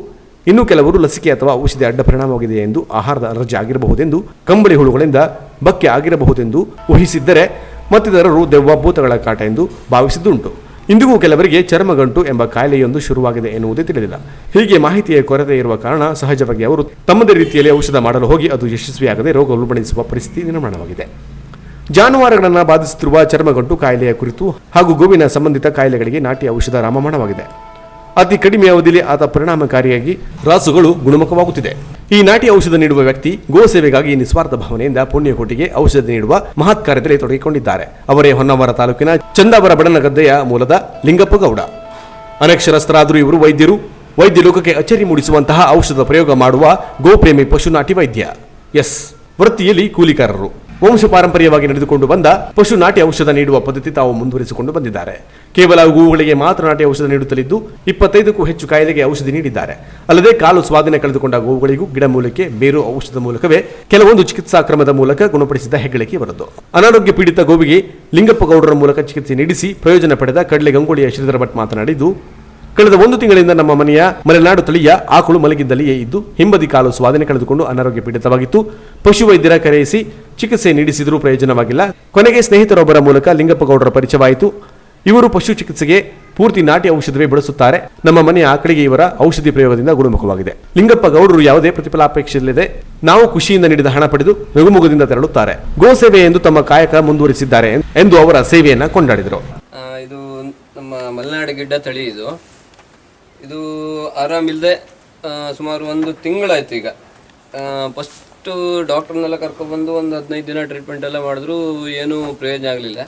ಇನ್ನು ಕೆಲವರು ಲಸಿಕೆ ಅಥವಾ ಔಷಧಿ ಅಡ್ಡ ಪರಿಣಾಮವಾಗಿದೆ ಎಂದು, ಆಹಾರದ ಅಲರ್ಜಿ ಆಗಿರಬಹುದೆಂದು, ಕಂಬಳಿ ಹುಳುಗಳಿಂದ ಬಕ್ಕೆ ಆಗಿರಬಹುದೆಂದು ಊಹಿಸಿದ್ದರೆ, ಮತ್ತಿತರರು ದೆವ್ವ ಭೂತಗಳ ಕಾಟ ಎಂದು ಭಾವಿಸಿದ್ದುಂಟು. ಇಂದಿಗೂ ಕೆಲವರಿಗೆ ಚರ್ಮಗಂಟು ಎಂಬ ಕಾಯಿಲೆಯೊಂದು ಶುರುವಾಗಿದೆ ಎನ್ನುವುದೇ ತಿಳಿದಿಲ್ಲ. ಹೀಗೆ ಮಾಹಿತಿಯ ಕೊರತೆ ಇರುವ ಕಾರಣ ಸಹಜವಾಗಿ ಅವರು ತಮ್ಮದೇ ರೀತಿಯಲ್ಲಿ ಔಷಧ ಮಾಡಲು ಹೋಗಿ ಅದು ಯಶಸ್ವಿಯಾಗದೆ ರೋಗ ಉಲ್ಬಣಿಸುವ ಪರಿಸ್ಥಿತಿ ನಿರ್ಮಾಣವಾಗಿದೆ. ಜಾನುವಾರುಗಳನ್ನು ಬಾಧಿಸುತ್ತಿರುವ ಚರ್ಮಗಂಟು ಕಾಯಿಲೆಯ ಕುರಿತು ಹಾಗೂ ಗೋವಿನ ಸಂಬಂಧಿತ ಕಾಯಿಲೆಗಳಿಗೆ ನಾಟಿ ಔಷಧ ರಾಮಮಾಣವಾಗಿದೆ. ಅತಿ ಕಡಿಮೆ ಅವಧಿಯಲ್ಲಿ ಆತ ಪರಿಣಾಮಕಾರಿಯಾಗಿ ರಾಸುಗಳು ಗುಣಮುಖವಾಗುತ್ತಿದೆ. ಈ ನಾಟಿ ಔಷಧ ನೀಡುವ ವ್ಯಕ್ತಿ ಗೋ ಸೇವೆಗಾಗಿ ನಿಸ್ವಾರ್ಥ ಭಾವನೆಯಿಂದ ಪುಣ್ಯಕೋಟಿಗೆ ಔಷಧ ನೀಡುವ ಮಹತ್ ಕಾರ್ಯದಲ್ಲಿ ತೊಡಗಿಕೊಂಡಿದ್ದಾರೆ. ಅವರೇ ಹೊನ್ನಾವರ ತಾಲೂಕಿನ ಚಂದಾವರ ಬಡನಗದ್ದೆಯ ಮೂಲದ ಲಿಂಗಪ್ಪ ಗೌಡ. ಅನಕ್ಷರಸ್ಥರಾದರೂ ಇವರು ವೈದ್ಯ ಲೋಕಕ್ಕೆ ಅಚ್ಚರಿ ಮೂಡಿಸುವಂತಹ ಔಷಧ ಪ್ರಯೋಗ ಮಾಡುವ ಗೋಪ್ರೇಮಿ ಪಶು ನಾಟಿ ವೈದ್ಯ. ವೃತ್ತಿಯಲ್ಲಿ ಕೂಲಿಕಾರರು. ವಂಶ ಪಾರಂಪರ್ಯವಾಗಿ ನಡೆದುಕೊಂಡು ಬಂದ ಪಶು ನಾಟಿ ಔಷಧ ನೀಡುವ ಪದ್ಧತಿ ತಾವು ಮುಂದುವರಿಸಿಕೊಂಡು ಬಂದಿದ್ದಾರೆ. ಕೇವಲ ಗೋವುಗಳಿಗೆ ಮಾತ್ರ ನಾಟಿ ಔಷಧ ನೀಡುತ್ತಲಿದ್ದು 25ಕ್ಕೂ ಹೆಚ್ಚು ಕಾಯಿಲೆಗೆ ಔಷಧಿ ನೀಡಿದ್ದಾರೆ. ಅಲ್ಲದೆ ಕಾಲು ಸ್ವಾಧೀನ ಕಳೆದುಕೊಂಡ ಗೋವುಗಳಿಗೂ ಗಿಡಮೂಲಿಕೆ, ಬೇರು ಔಷಧ ಮೂಲಕವೇ ಕೆಲವೊಂದು ಚಿಕಿತ್ಸಾ ಕ್ರಮದ ಮೂಲಕ ಗುಣಪಡಿಸಿದ ಹೆಗ್ಗಳಿಕೆ ಇವರದ್ದು. ಅನಾರೋಗ್ಯ ಪೀಡಿತ ಗೋವಿಗೆ ಲಿಂಗಪ್ಪ ಗೌಡರ ಮೂಲಕ ಚಿಕಿತ್ಸೆ ನೀಡಿಸಿ ಪ್ರಯೋಜನ ಪಡೆದ ಕಡ್ಲೆ ಗಂಗೊಳ್ಳಿಯ ಶ್ರೀಧರ ಭಟ್ ಮಾತನಾಡಿದ್ದು, ಕಳೆದ 1 ತಿಂಗಳಿಂದ ನಮ್ಮ ಮನೆಯ ಮಲೆನಾಡು ತಳಿಯ ಆಕಳು ಮಲಗಿದ್ದಲ್ಲಿಯೇ ಇದ್ದು ಹಿಂಬದಿ ಕಾಲು ಸ್ವಾಧೀನ ಕಳೆದುಕೊಂಡು ಅನಾರೋಗ್ಯ ಪೀಡಿತವಾಗಿತ್ತು. ಪಶುವೈದ್ಯರ ಕರೆಯಿಸಿ ಚಿಕಿತ್ಸೆ ನೀಡಿಸಿದರೂ ಪ್ರಯೋಜನವಾಗಿಲ್ಲ. ಕೊನೆಗೆ ಸ್ನೇಹಿತರೊಬ್ಬರ ಮೂಲಕ ಲಿಂಗಪ್ಪ ಗೌಡರ ಪರಿಚಯವಾಯಿತು. ಇವರು ಪಶು ಚಿಕಿತ್ಸೆಗೆ ಪೂರ್ತಿ ನಾಟಿ ಔಷಧವೇ ಬಳಸುತ್ತಾರೆ. ನಮ್ಮ ಮನೆಯ ಆಕಳಿಗೆ ಇವರ ಔಷಧಿ ಪ್ರಯೋಗದಿಂದ ಗುಣಮುಖವಾಗಿದೆ. ಲಿಂಗಪ್ಪ ಗೌಡರು ಯಾವುದೇ ಪ್ರತಿಫಲಾಪೇಕ್ಷೆಯಿಲ್ಲದೆ ನಾವು ಖುಷಿಯಿಂದ ನೀಡಿದ ಹಣ ಪಡೆದು ನಗುಮುಗದಿಂದ ತೆರಳುತ್ತಾರೆ. ಗೋ ಸೇವೆ ಎಂದು ತಮ್ಮ ಕಾಯಕ ಮುಂದುವರಿಸಿದ್ದಾರೆ ಎಂದು ಅವರ ಸೇವೆಯನ್ನ ಕೊಂಡಾಡಿದರು. ಇದು ನಮ್ಮ ಮಲೆನಾಡು ಗಿಡ್ಡ ತಳಿ. ಇದು ಆರಾಮಿಲ್ಲದೆ ಸುಮಾರು 1 ತಿಂಗಳಾಯ್ತು. ಈಗ ಫಸ್ಟು ಡಾಕ್ಟರ್ನೆಲ್ಲ ಕರ್ಕೊಬಂದು ಒಂದು 15 ದಿನ ಟ್ರೀಟ್ಮೆಂಟ್ ಎಲ್ಲ ಮಾಡಿದ್ರು, ಏನೂ ಪ್ರಯೋಜನ ಆಗಲಿಲ್ಲ.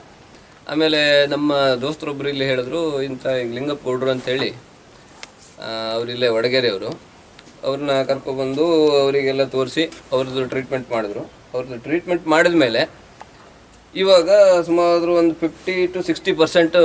ಆಮೇಲೆ ನಮ್ಮ ದೋಸ್ತರೊಬ್ಬರು ಇಲ್ಲಿ ಹೇಳಿದ್ರು, ಇಂಥ ಲಿಂಗಪ್ಪ ಗೌಡ್ರು ಅಂತೇಳಿ, ಅವರಿಲ್ಲೇ ವಡಗೇರಿಯವರು. ಅವ್ರನ್ನ ಕರ್ಕೊಬಂದು ಅವರಿಗೆಲ್ಲ ತೋರಿಸಿ ಅವ್ರದ್ದು ಟ್ರೀಟ್ಮೆಂಟ್ ಮಾಡಿದ್ರು. ಅವ್ರದ್ದು ಟ್ರೀಟ್ಮೆಂಟ್ ಮಾಡಿದ ಮೇಲೆ ಇವಾಗ ಸುಮಾರು ಒಂದು 50 to 60%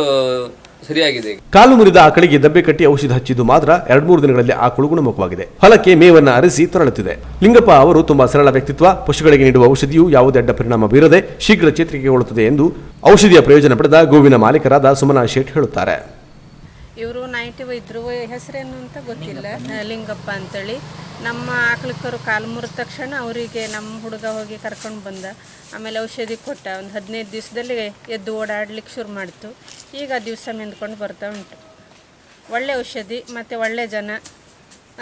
ಸರಿಯಾಗಿದೆ. ಕಾಲು ಮುರಿದ ಆಕಳಿಗೆ ದಬ್ಬೆ ಕಟ್ಟಿ ಔಷಧ ಹಚ್ಚಿದ್ದು ಮಾತ್ರ 2-3 ದಿನಗಳಲ್ಲಿ ಆಕಳು ಗುಣಮುಖವಾಗಿದೆ. ಹೊಲಕ್ಕೆ ಮೇವನ್ನ ಅರಿಸಿ ತೊರಳುತ್ತಿದೆ. ಲಿಂಗಪ್ಪ ಅವರು ತುಂಬಾ ಸರಳ ವ್ಯಕ್ತಿತ್ವ. ಪಶುಗಳಿಗೆ ನೀಡುವ ಔಷಧಿಯು ಯಾವುದೇ ಅಡ್ಡ ಪರಿಣಾಮ ಬೀರದೆ ಶೀಘ್ರ ಚೇತರಿಕೆಗೊಳ್ಳುತ್ತದೆ ಎಂದು ಔಷಧಿಯ ಪ್ರಯೋಜನ ಪಡೆದ ಗೋವಿನ ಮಾಲೀಕರಾದ ಸುಮನಾ ಶೇಟ್ ಹೇಳುತ್ತಾರೆ. ಇವರು ನಾಟಿ ವೈದ್ಯರು, ಹೆಸರೇನು ಅಂತ ಗೊತ್ತಿಲ್ಲ, ಲಿಂಗಪ್ಪ ಅಂತೇಳಿ. ನಮ್ಮ ಆಕಳಿಕರು ಕಾಲು ಮುರಿದ ತಕ್ಷಣ ಅವರಿಗೆ ನಮ್ಮ ಹುಡುಗ ಹೋಗಿ ಕರ್ಕೊಂಡು ಬಂದ. ಆಮೇಲೆ ಔಷಧಿ ಕೊಟ್ಟ. ಒಂದು 15 ದಿವಸದಲ್ಲಿ ಎದ್ದು ಓಡಾಡ್ಲಿಕ್ಕೆ ಶುರು ಮಾಡ್ತು. ಈಗ ದಿವಸ ಮೆಂದ್ಕೊಂಡು ಬರ್ತಾ ಉಂಟು. ಒಳ್ಳೆ ಔಷಧಿ ಮತ್ತು ಒಳ್ಳೆ ಜನ.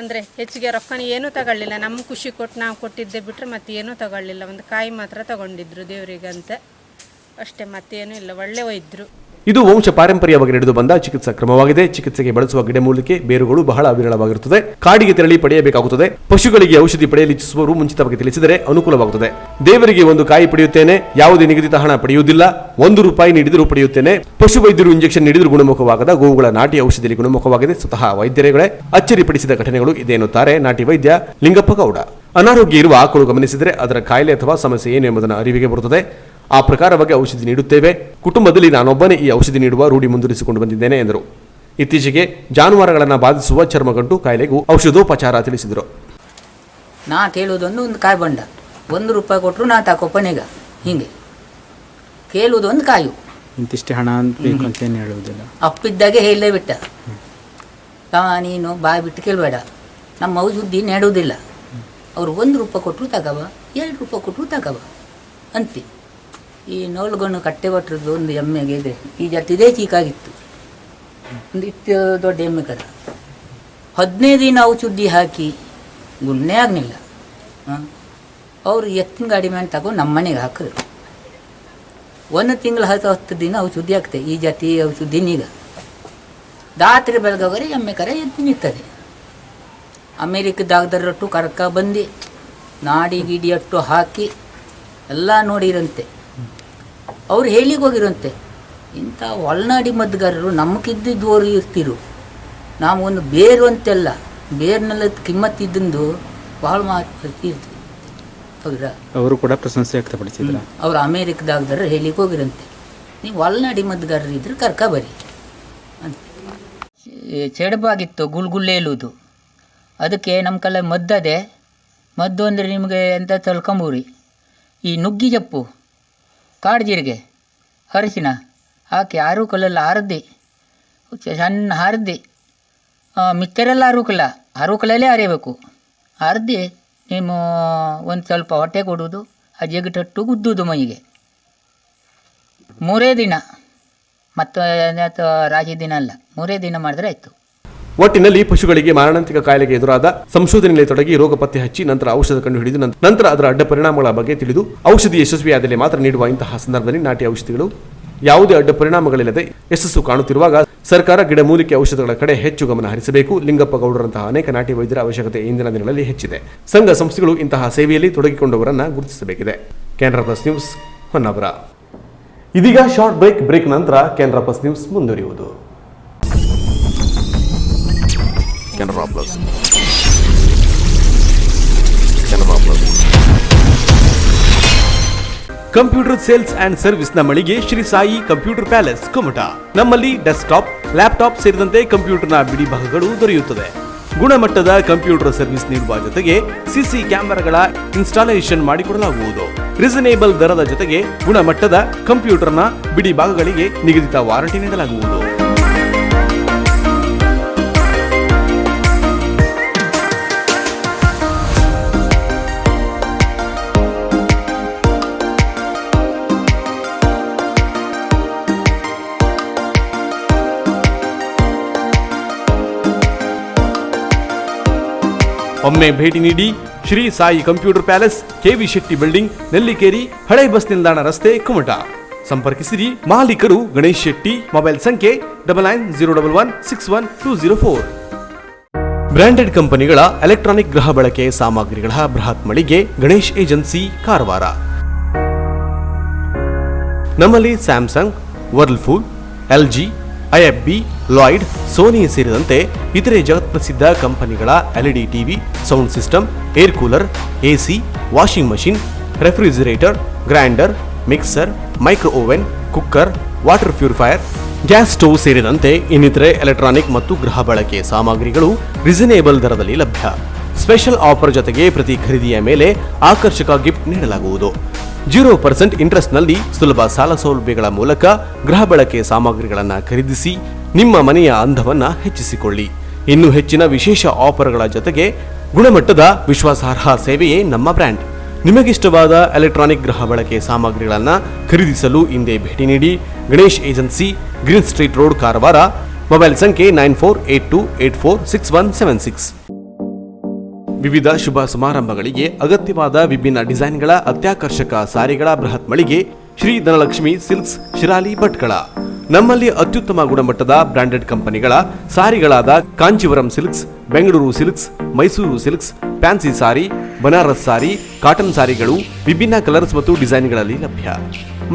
ಅಂದರೆ ಹೆಚ್ಚಿಗೆ ರೊಕ್ಕನ ಏನೂ ತಗೊಳ್ಳಿಲ್ಲ. ನಮ್ಮ ಖುಷಿ ಕೊಟ್ಟು ನಾವು ಕೊಟ್ಟಿದ್ದೆ ಬಿಟ್ಟರೆ ಮತ್ತೆ ಏನೂ ತಗೊಳ್ಳಿಲ್ಲ. ಒಂದು ಕಾಯಿ ಮಾತ್ರ ತಗೊಂಡಿದ್ರು ದೇವರಿಗಂತ ಅಷ್ಟೇ, ಮತ್ತೇನೂ ಇಲ್ಲ. ಒಳ್ಳೆ ವೈದ್ಯರು. ಇದು ವಂಶ ಪಾರಂಪರ್ಯವಾಗಿ ನಡೆದು ಬಂದ ಚಿಕಿತ್ಸಾ ಕ್ರಮವಾಗಿದೆ. ಚಿಕಿತ್ಸೆಗೆ ಬಳಸುವ ಗಿಡಮೂಲಿಕೆ, ಬೇರುಗಳು ಬಹಳ ವಿರಳವಾಗಿರುತ್ತದೆ. ಕಾಡಿಗೆ ತೆರಳಿ ಪಡೆಯಬೇಕಾಗುತ್ತದೆ. ಪಶುಗಳಿಗೆ ಔಷಧಿ ಪಡೆಯಲು ಇಚ್ಛಿಸುವವರು ಮುಂಚಿತವಾಗಿ ತಿಳಿಸಿದರೆ ಅನುಕೂಲವಾಗುತ್ತದೆ. ದೇವರಿಗೆ ಒಂದು ಕಾಯಿ ಪಡೆಯುತ್ತೇನೆ, ಯಾವುದೇ ನಿಗದಿತ ಹಣ ಪಡೆಯುವುದಿಲ್ಲ, 1 ರೂಪಾಯಿ ನೀಡಿದರೂ ಪಡೆಯುತ್ತೇನೆ. ಪಶು ವೈದ್ಯರು ಇಂಜೆಕ್ಷನ್ ನೀಡಿದರೂ ಗುಣಮುಖವಾಗದ ಗೋವುಗಳ ನಾಟಿ ಔಷಧಿಯಲ್ಲಿ ಗುಣಮುಖವಾಗಿದೆ. ಸ್ವತಃ ವೈದ್ಯರುಗಳೇ ಅಚ್ಚರಿಪಡಿಸಿದ ಘಟನೆಗಳು ಇದೆ ಎನ್ನುತ್ತಾರೆ ನಾಟಿ ವೈದ್ಯ ಲಿಂಗಪ್ಪ ಗೌಡ. ಅನಾರೋಗ್ಯ ಇರುವ ಆಕಳು ಗಮನಿಸಿದರೆ ಅದರ ಕಾಯಿಲೆ ಅಥವಾ ಸಮಸ್ಯೆ ಏನು ಎಂಬುದನ್ನು ಅರಿವಿಗೆ ಬರುತ್ತದೆ. ಆ ಪ್ರಕಾರವಾಗಿ ಔಷಧಿ ನೀಡುತ್ತೇವೆ. ಕುಟುಂಬದಲ್ಲಿ ನಾನೊಬ್ಬನೇ ಈ ಔಷಧಿ ನೀಡುವ ರೂಢಿ ಮುಂದುವರಿಸಿಕೊಂಡು ಬಂದಿದ್ದೇನೆ ಎಂದರು. ಇತ್ತೀಚೆಗೆ ಜಾನುವಾರುಗಳನ್ನು ಬಾಧಿಸುವ ಚರ್ಮಗಂಟು ಕಾಯಿಲೆಗೂ ಔಷಧೋಪಚಾರ ತಿಳಿಸಿದರು. ನಾ ಕೇಳುವುದೊಂದು ಕಾಯಿ ಬಂಡ, 1 ರೂಪಾಯಿ ಕೊಟ್ಟರು ನಾ ತಕೊಪ್ಪನೀಗ. ಹಿಂಗೆ ಕೇಳುವುದೊಂದು ಕಾಯು, ಇಂತಿಷ್ಟೇ ಹಣ ಅಂತ ಬೇಕು ಅಂತ ಏನು ಹೇಳುವುದಿಲ್ಲ. ಅಪ್ಪಿದ್ದಾಗೆ ಹೇಳಲೇ ಬಿಟ್ಟ. ನೀನು ಬಾಯಿ ಬಿಟ್ಟು ಕೇಳಬೇಡ, ನಮ್ಮ ಔಷಧಿ ನೆಡುವುದಿಲ್ಲ. ಅವರು 1 ರೂಪಾಯಿ ಕೊಟ್ಟರು ತಗವ, 2 ರೂಪಾಯಿ ಕೊಟ್ಟರು ತಗವ ಅಂತೆ. ಈ ನೋಲ್ಗಣ್ಣು ಕಟ್ಟೆ ಬಟ್ಟರದ್ದು ಒಂದು ಎಮ್ಮೆಗೆ ಇದೆ, ಈ ಜಾತಿದೇ ಚೀಕಾಗಿತ್ತು. ಒಂದು ಇಷ್ಟು ದೊಡ್ಡ ಎಮ್ಮೆ ಕರ 15 ದಿನ ಔಷಧಿ ಹಾಕಿ ಗುಣ್ಣೆ ಆಗಲಿಲ್ಲ. ಅವರು ಎತ್ತಿನ ಗಾಡಿ ಮೇಲೆ ತಗೊಂಡು ನಮ್ಮ ಮನೆಗೆ ಹಾಕಿದ್ರು. 1 ತಿಂಗಳು 10 ದಿನ ಔಷಧಿ ಆಗ್ತದೆ. ಈ ಜಾತಿ ಔಷಧಿನೀಗ ರಾತ್ರಿ ಬೆಳಗಾವರೆ ಎಮ್ಮೆ ಕರ ಎದ್ದು ನಿಂತದೆ. ಅಮೇರಿಕದಾಗದರಟ್ಟು ಕರ್ಕ ಬಂದು ನಾಡಿ ಗಿಡಿ ಅಟ್ಟು ಹಾಕಿ ಎಲ್ಲ ನೋಡಿರಂತೆ. ಅವ್ರು ಹೇಳಿಗೆ ಹೋಗಿರಂತೆ, ಇಂಥ ಒಳನಾಡಿ ಮದ್ದುಗಾರರು ನಮಗಿದ್ದಿದ್ದವರು ಇರ್ತಿರು. ನಾವು ಒಂದು ಬೇರು ಅಂತೆಲ್ಲ ಬೇರ್ನೆಲ್ಲ ಕಿಮ್ಮತ್ತಿದ್ದಂದು ಭಾಳ ಇರ್ತೀವಿ. ಹೌದಾ? ಅವರು ಕೂಡ ಪ್ರಶಂಸೆ ವ್ಯಕ್ತಪಡಿಸಿದ್ರು. ಅವರು ಅಮೇರಿಕದಾಗದಾರ ಹೇಳಿಗೆ ಹೋಗಿರಂತೆ, ನೀವು ಒಳನಾಡಿ ಮದ್ದುಗಾರರು ಇದ್ರೆ ಕರ್ಕ ಬರಿ ಅಂತ. ಚೆಡಬಾಗಿತ್ತು ಗುಲ್ಗುಲ್ಲೆ ಇಲ್ಲುವುದು. ಅದಕ್ಕೆ ನಮ್ಮ ಕಲೆ ಮದ್ದದೆ. ಮದ್ದು ಅಂದರೆ ನಿಮಗೆ ಎಂತ ತಿಳ್ಕೊಂಬೂರಿ, ಈ ನುಗ್ಗಿ ಜಪ್ಪು, ಕಾಡು ಜೀರಿಗೆ, ಅರಿಶಿನ ಹಾಕಿ ಆರುಕಲ್ಲೆಲ್ಲ ಹರಿದು ಸಣ್ಣ ಹರಿದು ಮಿಕ್ಚರೆಲ್ಲ ಆರುಕಲ್ಲ ಕಲೆಯಲ್ಲೇ ಅರಿಯಬೇಕು. ಅರ್ದಿ ನೀವು ಒಂದು ಸ್ವಲ್ಪ ಹೊಟ್ಟೆ ಕೊಡುವುದು, ಆ ಜಗಟಟ್ಟು ಗುದ್ದುವುದು ಮೈಗೆ 3 ದಿನ, ಮತ್ತು ರಾಶಿ ದಿನ ಅಲ್ಲ, 3 ದಿನ ಮಾಡಿದ್ರೆ ಆಯಿತು. ಒಟ್ಟಿನಲ್ಲಿ ಪಶುಗಳಿಗೆ ಮಾರಣಾಂತಿಕ ಕಾಯಿಲೆಗೆ ಎದುರಾದ ಸಂಶೋಧನೆಯಲ್ಲಿ ತೊಡಗಿ ರೋಗ ಪತ್ತೆ ಹಚ್ಚಿ ನಂತರ ಔಷಧ ಕಂಡುಹಿಡಿದು ನಂತರ ಅದರ ಅಡ್ಡ ಪರಿಣಾಮಗಳ ಬಗ್ಗೆ ತಿಳಿದು ಔಷಧಿ ಯಶಸ್ವಿಯಾದಲ್ಲಿ ಮಾತ್ರ ನೀಡುವ ಇಂತಹ ಸಂದರ್ಭದಲ್ಲಿ ನಾಟಿ ಔಷಧಿಗಳು ಯಾವುದೇ ಅಡ್ಡ ಪರಿಣಾಮಗಳಿಲ್ಲದೆ ಯಶಸ್ಸು ಕಾಣುತ್ತಿರುವಾಗ ಸರ್ಕಾರ ಗಿಡಮೂಲಿಕೆ ಔಷಧಗಳ ಕಡೆ ಹೆಚ್ಚು ಗಮನ ಹರಿಸಬೇಕು. ಲಿಂಗಪ್ಪ ಗೌಡರಂತಹ ಅನೇಕ ನಾಟಿ ವೈದ್ಯರ ಅವಶ್ಯಕತೆ ಇಂದಿನ ದಿನಗಳಲ್ಲಿ ಹೆಚ್ಚಿದೆ. ಸಂಘ ಸಂಸ್ಥೆಗಳು ಇಂತಹ ಸೇವೆಯಲ್ಲಿ ತೊಡಗಿಕೊಂಡವರನ್ನ ಗುರುತಿಸಬೇಕಿದೆ. Canara plus news, Honnavar. ಇದೀಗ ಶಾರ್ಟ್ ಬ್ರೇಕ್ ನಂತರ ಕೆನರಾ ಪ್ಲಸ್ ನ್ಯೂಸ್ ಮುಂದುವರಿಯುವುದು. Canara plus computer sales and service ನ ಮಳಿಗೆ ಶ್ರೀ ಸಾಯಿ ಕಂಪ್ಯೂಟರ್ ಪ್ಯಾಲೇಸ್ ಕುಮಟಾ. ನಮ್ಮಲ್ಲಿ ಡೆಸ್ಕ್ಟಾಪ್, ಲ್ಯಾಪ್ಟಾಪ್ ಸೇರಿದಂತೆ ಕಂಪ್ಯೂಟರ್ನ ಬಿಡಿ ಭಾಗಗಳು ದೊರೆಯುತ್ತದೆ. ಗುಣಮಟ್ಟದ ಕಂಪ್ಯೂಟರ್ ಸರ್ವಿಸ್ ನೀಡುವ ಜೊತೆಗೆ ಸಿಸಿ ಕ್ಯಾಮೆರಾಗಳ ಇನ್ಸ್ಟಾಲೇಷನ್ ಮಾಡಿಕೊಡಲಾಗುವುದು. ರೀಸನೇಬಲ್ ದರದ ಜೊತೆಗೆ ಗುಣಮಟ್ಟದ ಕಂಪ್ಯೂಟರ್ನ ಬಿಡಿ ಭಾಗಗಳಿಗೆ ನಿಗದಿತ ವಾರಂಟಿ ನೀಡಲಾಗುವುದು. ಒಮ್ಮೆ ಭೇಟಿ ನೀಡಿ Shri Sai computer palace, KV Shetty building, Nellikeri, ಹಳೆ ಬಸ್ ನಿಲ್ದಾಣ ರಸ್ತೆ, ಕುಮಟಾ. ಸಂಪರ್ಕಿಸಿರಿ. ಮಾಲೀಕರು ಗಣೇಶ್ ಶೆಟ್ಟಿ. ಮೊಬೈಲ್ ಸಂಖ್ಯೆ 9901161204. ಬ್ರಾಂಡೆಡ್ ಕಂಪನಿಗಳ ಎಲೆಕ್ಟ್ರಾನಿಕ್ ಗೃಹ ಬಳಕೆ ಸಾಮಗ್ರಿಗಳ ಬೃಹತ್ ಮಳಿಗೆ ಗಣೇಶ್ ಏಜೆನ್ಸಿ, ಕಾರವಾರ. ನಮ್ಮಲ್ಲಿ Samsung, Whirlpool, LG, IFB, Lloyd, Sony ಸೇರಿದಂತೆ ಇತರೆ ಜಗತ್ಪ್ರಸಿದ್ಧ ಕಂಪನಿಗಳ LED TV, sound system, air cooler, AC, washing machine, refrigerator, grinder, mixer, micro oven, cooker, water purifier, gas stove ಸೇರಿದಂತೆ ಇನ್ನಿತರೆ ಎಲೆಕ್ಟ್ರಾನಿಕ್ ಮತ್ತು ಗೃಹ ಬಳಕೆ ಸಾಮಗ್ರಿಗಳು ರೀಸನೇಬಲ್ ದರದಲ್ಲಿ ಲಭ್ಯ. ಸ್ಪೆಷಲ್ ಆಫರ್ ಜೊತೆಗೆ ಪ್ರತಿ ಖರೀದಿಯ ಮೇಲೆ ಆಕರ್ಷಕ ಗಿಫ್ಟ್ ನೀಡಲಾಗುವುದು. 0% ಇಂಟ್ರೆಸ್ಟ್ನಲ್ಲಿ ಸುಲಭ ಸಾಲ ಸೌಲಭ್ಯಗಳ ಮೂಲಕ ಗೃಹ ಬಳಕೆ ಸಾಮಗ್ರಿಗಳನ್ನು ಖರೀದಿಸಿ ನಿಮ್ಮ ಮನೆಯ ಅಂದವನ್ನು ಹೆಚ್ಚಿಸಿಕೊಳ್ಳಿ. ಇನ್ನು ಹೆಚ್ಚಿನ ವಿಶೇಷ ಆಫರ್ಗಳ ಜೊತೆಗೆ ಗುಣಮಟ್ಟದ ವಿಶ್ವಾಸಾರ್ಹ ಸೇವೆಯೇ ನಮ್ಮ ಬ್ರ್ಯಾಂಡ್. ನಿಮಗಿಷ್ಟವಾದ ಎಲೆಕ್ಟ್ರಾನಿಕ್ ಗೃಹ ಬಳಕೆ ಸಾಮಗ್ರಿಗಳನ್ನು ಖರೀದಿಸಲು ಹಿಂದೆ ಭೇಟಿ ನೀಡಿ. Ganesh agency, green street road, Karwar. Mobile ಸಂಖ್ಯೆ 9482846176. ವಿವಿಧ ಶುಭ ಸಮಾರಂಭಗಳಿಗೆ ಅಗತ್ಯವಾದ ವಿಭಿನ್ನ ಡಿಸೈನ್ಗಳ ಅತ್ಯಾಕರ್ಷಕ ಸಾರಿಗಳ ಬೃಹತ್ ಮಳಿಗೆ ಶ್ರೀ ಧನಲಕ್ಷ್ಮಿ ಸಿಲ್ಕ್ಸ್, ಶಿರಾಲಿ, ಭಟ್ಕಳ. ನಮ್ಮಲ್ಲಿ ಅತ್ಯುತ್ತಮ ಗುಣಮಟ್ಟದ ಬ್ರಾಂಡೆಡ್ ಕಂಪನಿಗಳ ಸಾರಿಗಳಾದ Kanchivaram silks, Bengaluru silks, Mysuru silks, fancy sari, Banaras sari, cotton ಸಾರಿಗಳು ವಿಭಿನ್ನ ಕಲರ್ಸ್ ಮತ್ತು ಡಿಸೈನ್ಗಳಲ್ಲಿ ಲಭ್ಯ.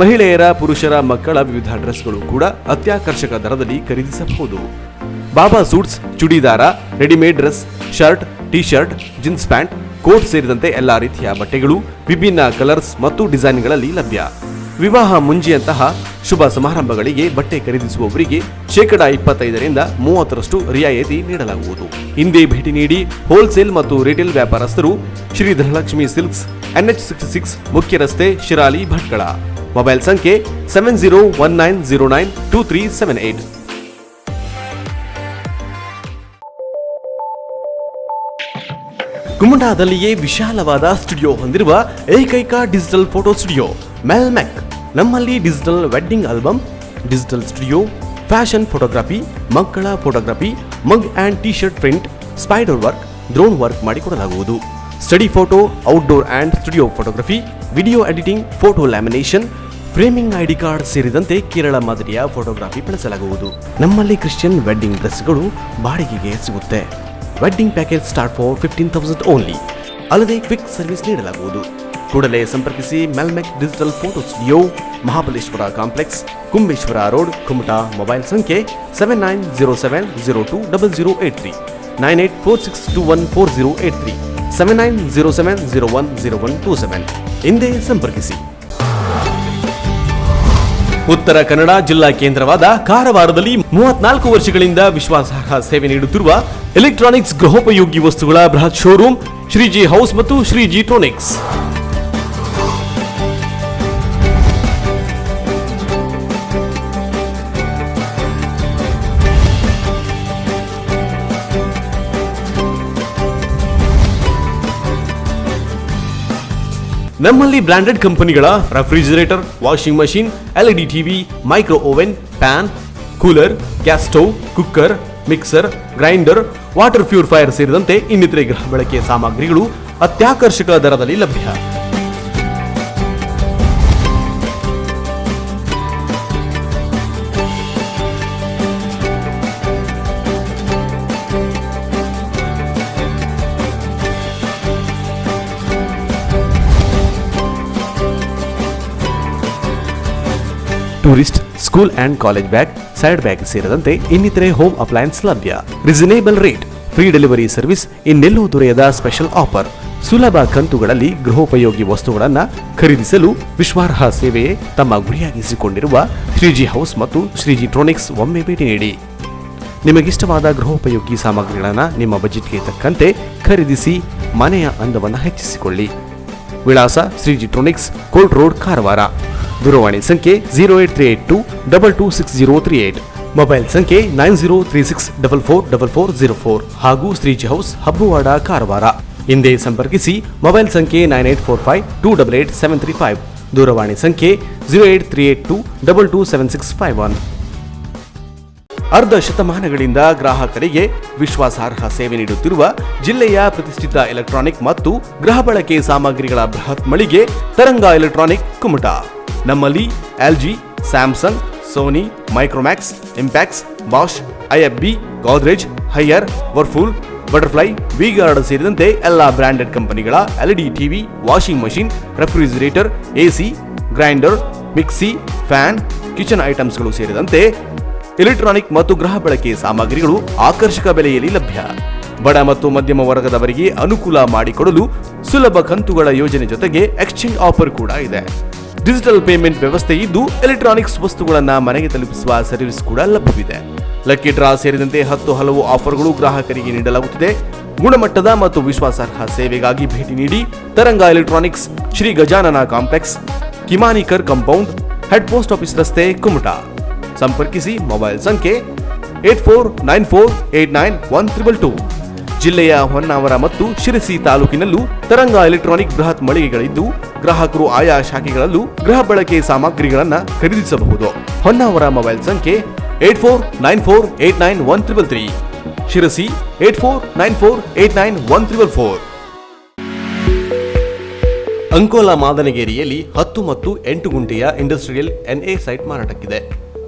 ಮಹಿಳೆಯರ, ಪುರುಷರ, ಮಕ್ಕಳ ವಿವಿಧ ಡ್ರೆಸ್ಗಳು ಕೂಡ ಅತ್ಯಾಕರ್ಷಕ ದರದಲ್ಲಿ ಖರೀದಿಸಬಹುದು. Baba suits, churidar, readymade dress, shirt, T shirt, jeans pant, coat ಸೇರಿದಂತೆ ಎಲ್ಲಾ ರೀತಿಯ ಬಟ್ಟೆಗಳು ವಿಭಿನ್ನ ಕಲರ್ಸ್ ಮತ್ತು ಡಿಸೈನ್ಗಳಲ್ಲಿ ಲಭ್ಯ. ವಿವಾಹ ಮುಂಜಿಯಂತಹ ಶುಭ ಸಮಾರಂಭಗಳಿಗೆ ಬಟ್ಟೆ ಖರೀದಿಸುವವರಿಗೆ 25% 30% ರಿಯಾಯಿತಿ ನೀಡಲಾಗುವುದು. ಹಿಂದೆ ಭೇಟಿ ನೀಡಿ. ಹೋಲ್ಸೇಲ್ ಮತ್ತು ರಿಟೇಲ್ ವ್ಯಾಪಾರಸ್ಥರು ಶ್ರೀ ಧನಲಕ್ಷ್ಮಿ ಸಿಲ್ಕ್ಸ್, NH66 ಮುಖ್ಯ ರಸ್ತೆ, ಶಿರಾಲಿ, ಭಟ್ಕಳ. ಮೊಬೈಲ್ ಸಂಖ್ಯೆ 7019092378. ಕುಮಟಾದಲ್ಲಿಯೇ ವಿಶಾಲವಾದ ಸ್ಟುಡಿಯೋ ಹೊಂದಿರುವ ಏಕೈಕ ಡಿಜಿಟಲ್ ಫೋಟೋ ಸ್ಟುಡಿಯೋ ಮೆಲ್ಮೆಕ್. ನಮ್ಮಲ್ಲಿ digital wedding album, digital studio, fashion photography, ಮಕ್ಕಳ photography, mug and T shirt print, spider work, drone work ಮಾಡಿಕೊಡಲಾಗುವುದು. Study photo, outdoor and studio photography, video editing, photo lamination, framing, ID card ಸೇರಿದಂತೆ ಕೇರಳ ಮಾದರಿಯ ಫೋಟೋಗ್ರಫಿ ಬಳಸಲಾಗುವುದು. ನಮ್ಮಲ್ಲಿ ಕ್ರಿಶ್ಚಿಯನ್ ವೆಡ್ಡಿಂಗ್ ಡ್ರೆಸ್ಗಳು ಬಾಡಿಗೆಗೆ ಸಿಗುತ್ತೆ. Wedding package start for 15,000 only. ಅಲ್ಲದೆ ಕ್ವಿಕ್ ಸರ್ವಿಸ್ ನೀಡಲಾಗುವುದು. ಕೂಡಲೇ ಸಂಪರ್ಕಿಸಿ. ಮೆಲ್ಮೆಕ್ digital photo studio, Mahabaleshwar complex, Kumbeshwar road, Kumta. Mobile ಸಂಖ್ಯೆ 7907020083, 9846214083, 7907010127. ಹಿಂದೆ ಸಂಪರ್ಕಿಸಿ. ಉತ್ತರ ಕನ್ನಡ ಜಿಲ್ಲಾ ಕೇಂದ್ರವಾದ ಕಾರವಾರದಲ್ಲಿ 34 ವರ್ಷಗಳಿಂದ ವಿಶ್ವಾಸಾರ್ಹ ಸೇವೆ ನೀಡುತ್ತಿರುವ ಎಲೆಕ್ಟ್ರಾನಿಕ್ಸ್ ಗೃಹೋಪಯೋಗಿ ವಸ್ತುಗಳ ಬೃಹತ್ ಶೋರೂಮ್ ಶ್ರೀಜಿ ಹೌಸ್ ಮತ್ತು ಶ್ರೀಜಿ ಟ್ರೋನಿಕ್ಸ್. ನಮ್ಮಲ್ಲಿ ಬ್ರಾಂಡೆಡ್ ಕಂಪನಿಗಳ refrigerator, washing machine, LED TV, micro oven, pan, cooler, gas stove, cooker, mixer, grinder, water purifier ಸೇರಿದಂತೆ ಇನ್ನಿತರೆ ಗೃಹ ಬಳಕೆಯ ಸಾಮಗ್ರಿಗಳು ಅತ್ಯಾಕರ್ಷಕ ದರದಲ್ಲಿ ಲಭ್ಯ. Tourist, school and college bag, side bag ಸೇರಿದಂತೆ ಇನ್ನಿತರೆ ಹೋಮ್ ಅಪ್ಲಯನ್ಸ್ ಲಭ್ಯ. Reasonable rate, free delivery service ಇನ್ನೆಲ್ಲೂ ದೊರೆಯದ ಸ್ಪೆಷಲ್ ಆಫರ್. ಸುಲಭ ಕಂತುಗಳಲ್ಲಿ ಗೃಹೋಪಯೋಗಿ ವಸ್ತುಗಳನ್ನು ಖರೀದಿಸಲು ವಿಶ್ವಾರ್ಹ ಸೇವೆಯೇ ತಮ್ಮ ಗುರಿಯಾಗಿಸಿಕೊಂಡಿರುವ ಶ್ರೀಜಿ ಹೌಸ್ ಮತ್ತು ಶ್ರೀಜಿ ಟ್ರೋನಿಕ್ಸ್ ಒಮ್ಮೆ ಭೇಟಿ ನೀಡಿ. ನಿಮಗಿಷ್ಟವಾದ ಗೃಹೋಪಯೋಗಿ ಸಾಮಗ್ರಿಗಳನ್ನು ನಿಮ್ಮ ಬಜೆಟ್ಗೆ ತಕ್ಕಂತೆ ಖರೀದಿಸಿ ಮನೆಯ ಅಂದವನ್ನು ಹೆಚ್ಚಿಸಿಕೊಳ್ಳಿ. ವಿಳಾಸ ಶ್ರೀಜಿ ಟ್ರೋನಿಕ್ಸ್, ಕೋಲ್ಟ್ ರೋಡ್, ಕಾರವಾರ. ದೂರವಾಣಿ ಸಂಖ್ಯೆ 08382226038, ಮೊಬೈಲ್ ಸಂಖ್ಯೆ 9036444404 ಹಾಗೂ ಶ್ರೀಜಿ ಹೌಸ್, ಹಬ್ಬುವಾಡ, ಕಾರವಾರ. ಹಿಂದೆ ಸಂಪರ್ಕಿಸಿ. ಮೊಬೈಲ್ ಸಂಖ್ಯೆ 9845288735, ದೂರವಾಣಿ ಸಂಖ್ಯೆ 08382227651. ಅರ್ಧ ಶತಮಾನಗಳಿಂದ ಗ್ರಾಹಕರಿಗೆ ವಿಶ್ವಾಸಾರ್ಹ ಸೇವೆ ನೀಡುತ್ತಿರುವ ಜಿಲ್ಲೆಯ ಪ್ರತಿಷ್ಠಿತ ಎಲೆಕ್ಟ್ರಾನಿಕ್ ಮತ್ತು ಗೃಹ ಬಳಕೆ ಸಾಮಗ್ರಿಗಳ ಬೃಹತ್ ಮಳಿಗೆ ತರಂಗ ಎಲೆಕ್ಟ್ರಾನಿಕ್, ಕುಮಟಾ. ನಮ್ಮಲ್ಲಿ LG, Samsung, Sony, Micromax, Impex, Bosch, IFB, Godrej, Haier, Whirlpool, Butterfly, V Guard ಸೇರಿದಂತೆ ಎಲ್ಲ ಬ್ರಾಂಡೆಡ್ ಕಂಪನಿಗಳ LED TV, washing machine, refrigerator, AC, grinder, mixie, fan, kitchen ಐಟಮ್ಸ್ಗಳು ಸೇರಿದಂತೆ ಎಲೆಕ್ಟ್ರಾನಿಕ್ ಮತ್ತು ಗೃಹ ಬಳಕೆ ಸಾಮಗ್ರಿಗಳು ಆಕರ್ಷಕ ಬೆಲೆಯಲ್ಲಿ ಲಭ್ಯ. ಬಡ ಮತ್ತು ಮಧ್ಯಮ ವರ್ಗದವರಿಗೆ ಅನುಕೂಲ ಮಾಡಿಕೊಡಲು ಸುಲಭ ಕಂತುಗಳ ಯೋಜನೆ ಜೊತೆಗೆ ಎಕ್ಸ್ಚೇಂಜ್ ಆಫರ್ ಕೂಡ ಇದೆ. ಡಿಜಿಟಲ್ ಪೇಮೆಂಟ್ ವ್ಯವಸ್ಥೆ ಇದ್ದು ಎಲೆಕ್ಟ್ರಾನಿಕ್ಸ್ ವಸ್ತುಗಳನ್ನು ಮನೆಗೆ ತಲುಪಿಸುವ ಸರ್ವಿಸ್ ಕೂಡ ಲಭ್ಯವಿದೆ. ಲಕ್ಕಿ ಡ್ರಾ ಸೇರಿದಂತೆ 10 ಹಲವು ಆಫರ್ಗಳು ಗ್ರಾಹಕರಿಗೆ ನೀಡಲಾಗುತ್ತಿದೆ. ಗುಣಮಟ್ಟದ ಮತ್ತು ವಿಶ್ವಾಸಾರ್ಹ ಸೇವೆಗಾಗಿ ಭೇಟಿ ನೀಡಿ. Taranga electronics, Shri Gajanana complex, Kimanikar compound, head post office ರಸ್ತೆ, ಕುಮಟಾ. ಸಂಪರ್ಕಿಸಿ. ಮೊಬೈಲ್ ಸಂಖ್ಯೆ 8494891322. ಜಿಲ್ಲೆಯ ಹೊನ್ನಾವರ ಮತ್ತು ಶಿರಸಿ ತಾಲೂಕಿನಲ್ಲೂ ತರಂಗ ಎಲೆಕ್ಟ್ರಾನಿಕ್ ಬೃಹತ್ ಮಳಿಗೆಗಳಿದ್ದು ಗ್ರಾಹಕರು ಆಯಾ ಶಾಖೆಗಳಲ್ಲೂ ಗೃಹ ಬಳಕೆ ಸಾಮಗ್ರಿಗಳನ್ನು ಖರೀದಿಸಬಹುದು. ಹೊನ್ನಾವರ ಮೊಬೈಲ್ ಸಂಖ್ಯೆ 8494891333, ಶಿರಸಿ 8494891344. ಅಂಕೋಲಾ ಮಾದನಗೇರಿಯಲ್ಲಿ 10 ಮತ್ತು 8 ಗುಂಟೆಯ ಇಂಡಸ್ಟ್ರಿಯಲ್ NA ಸೈಟ್ ಮಾರಾಟಕ್ಕಿದೆ.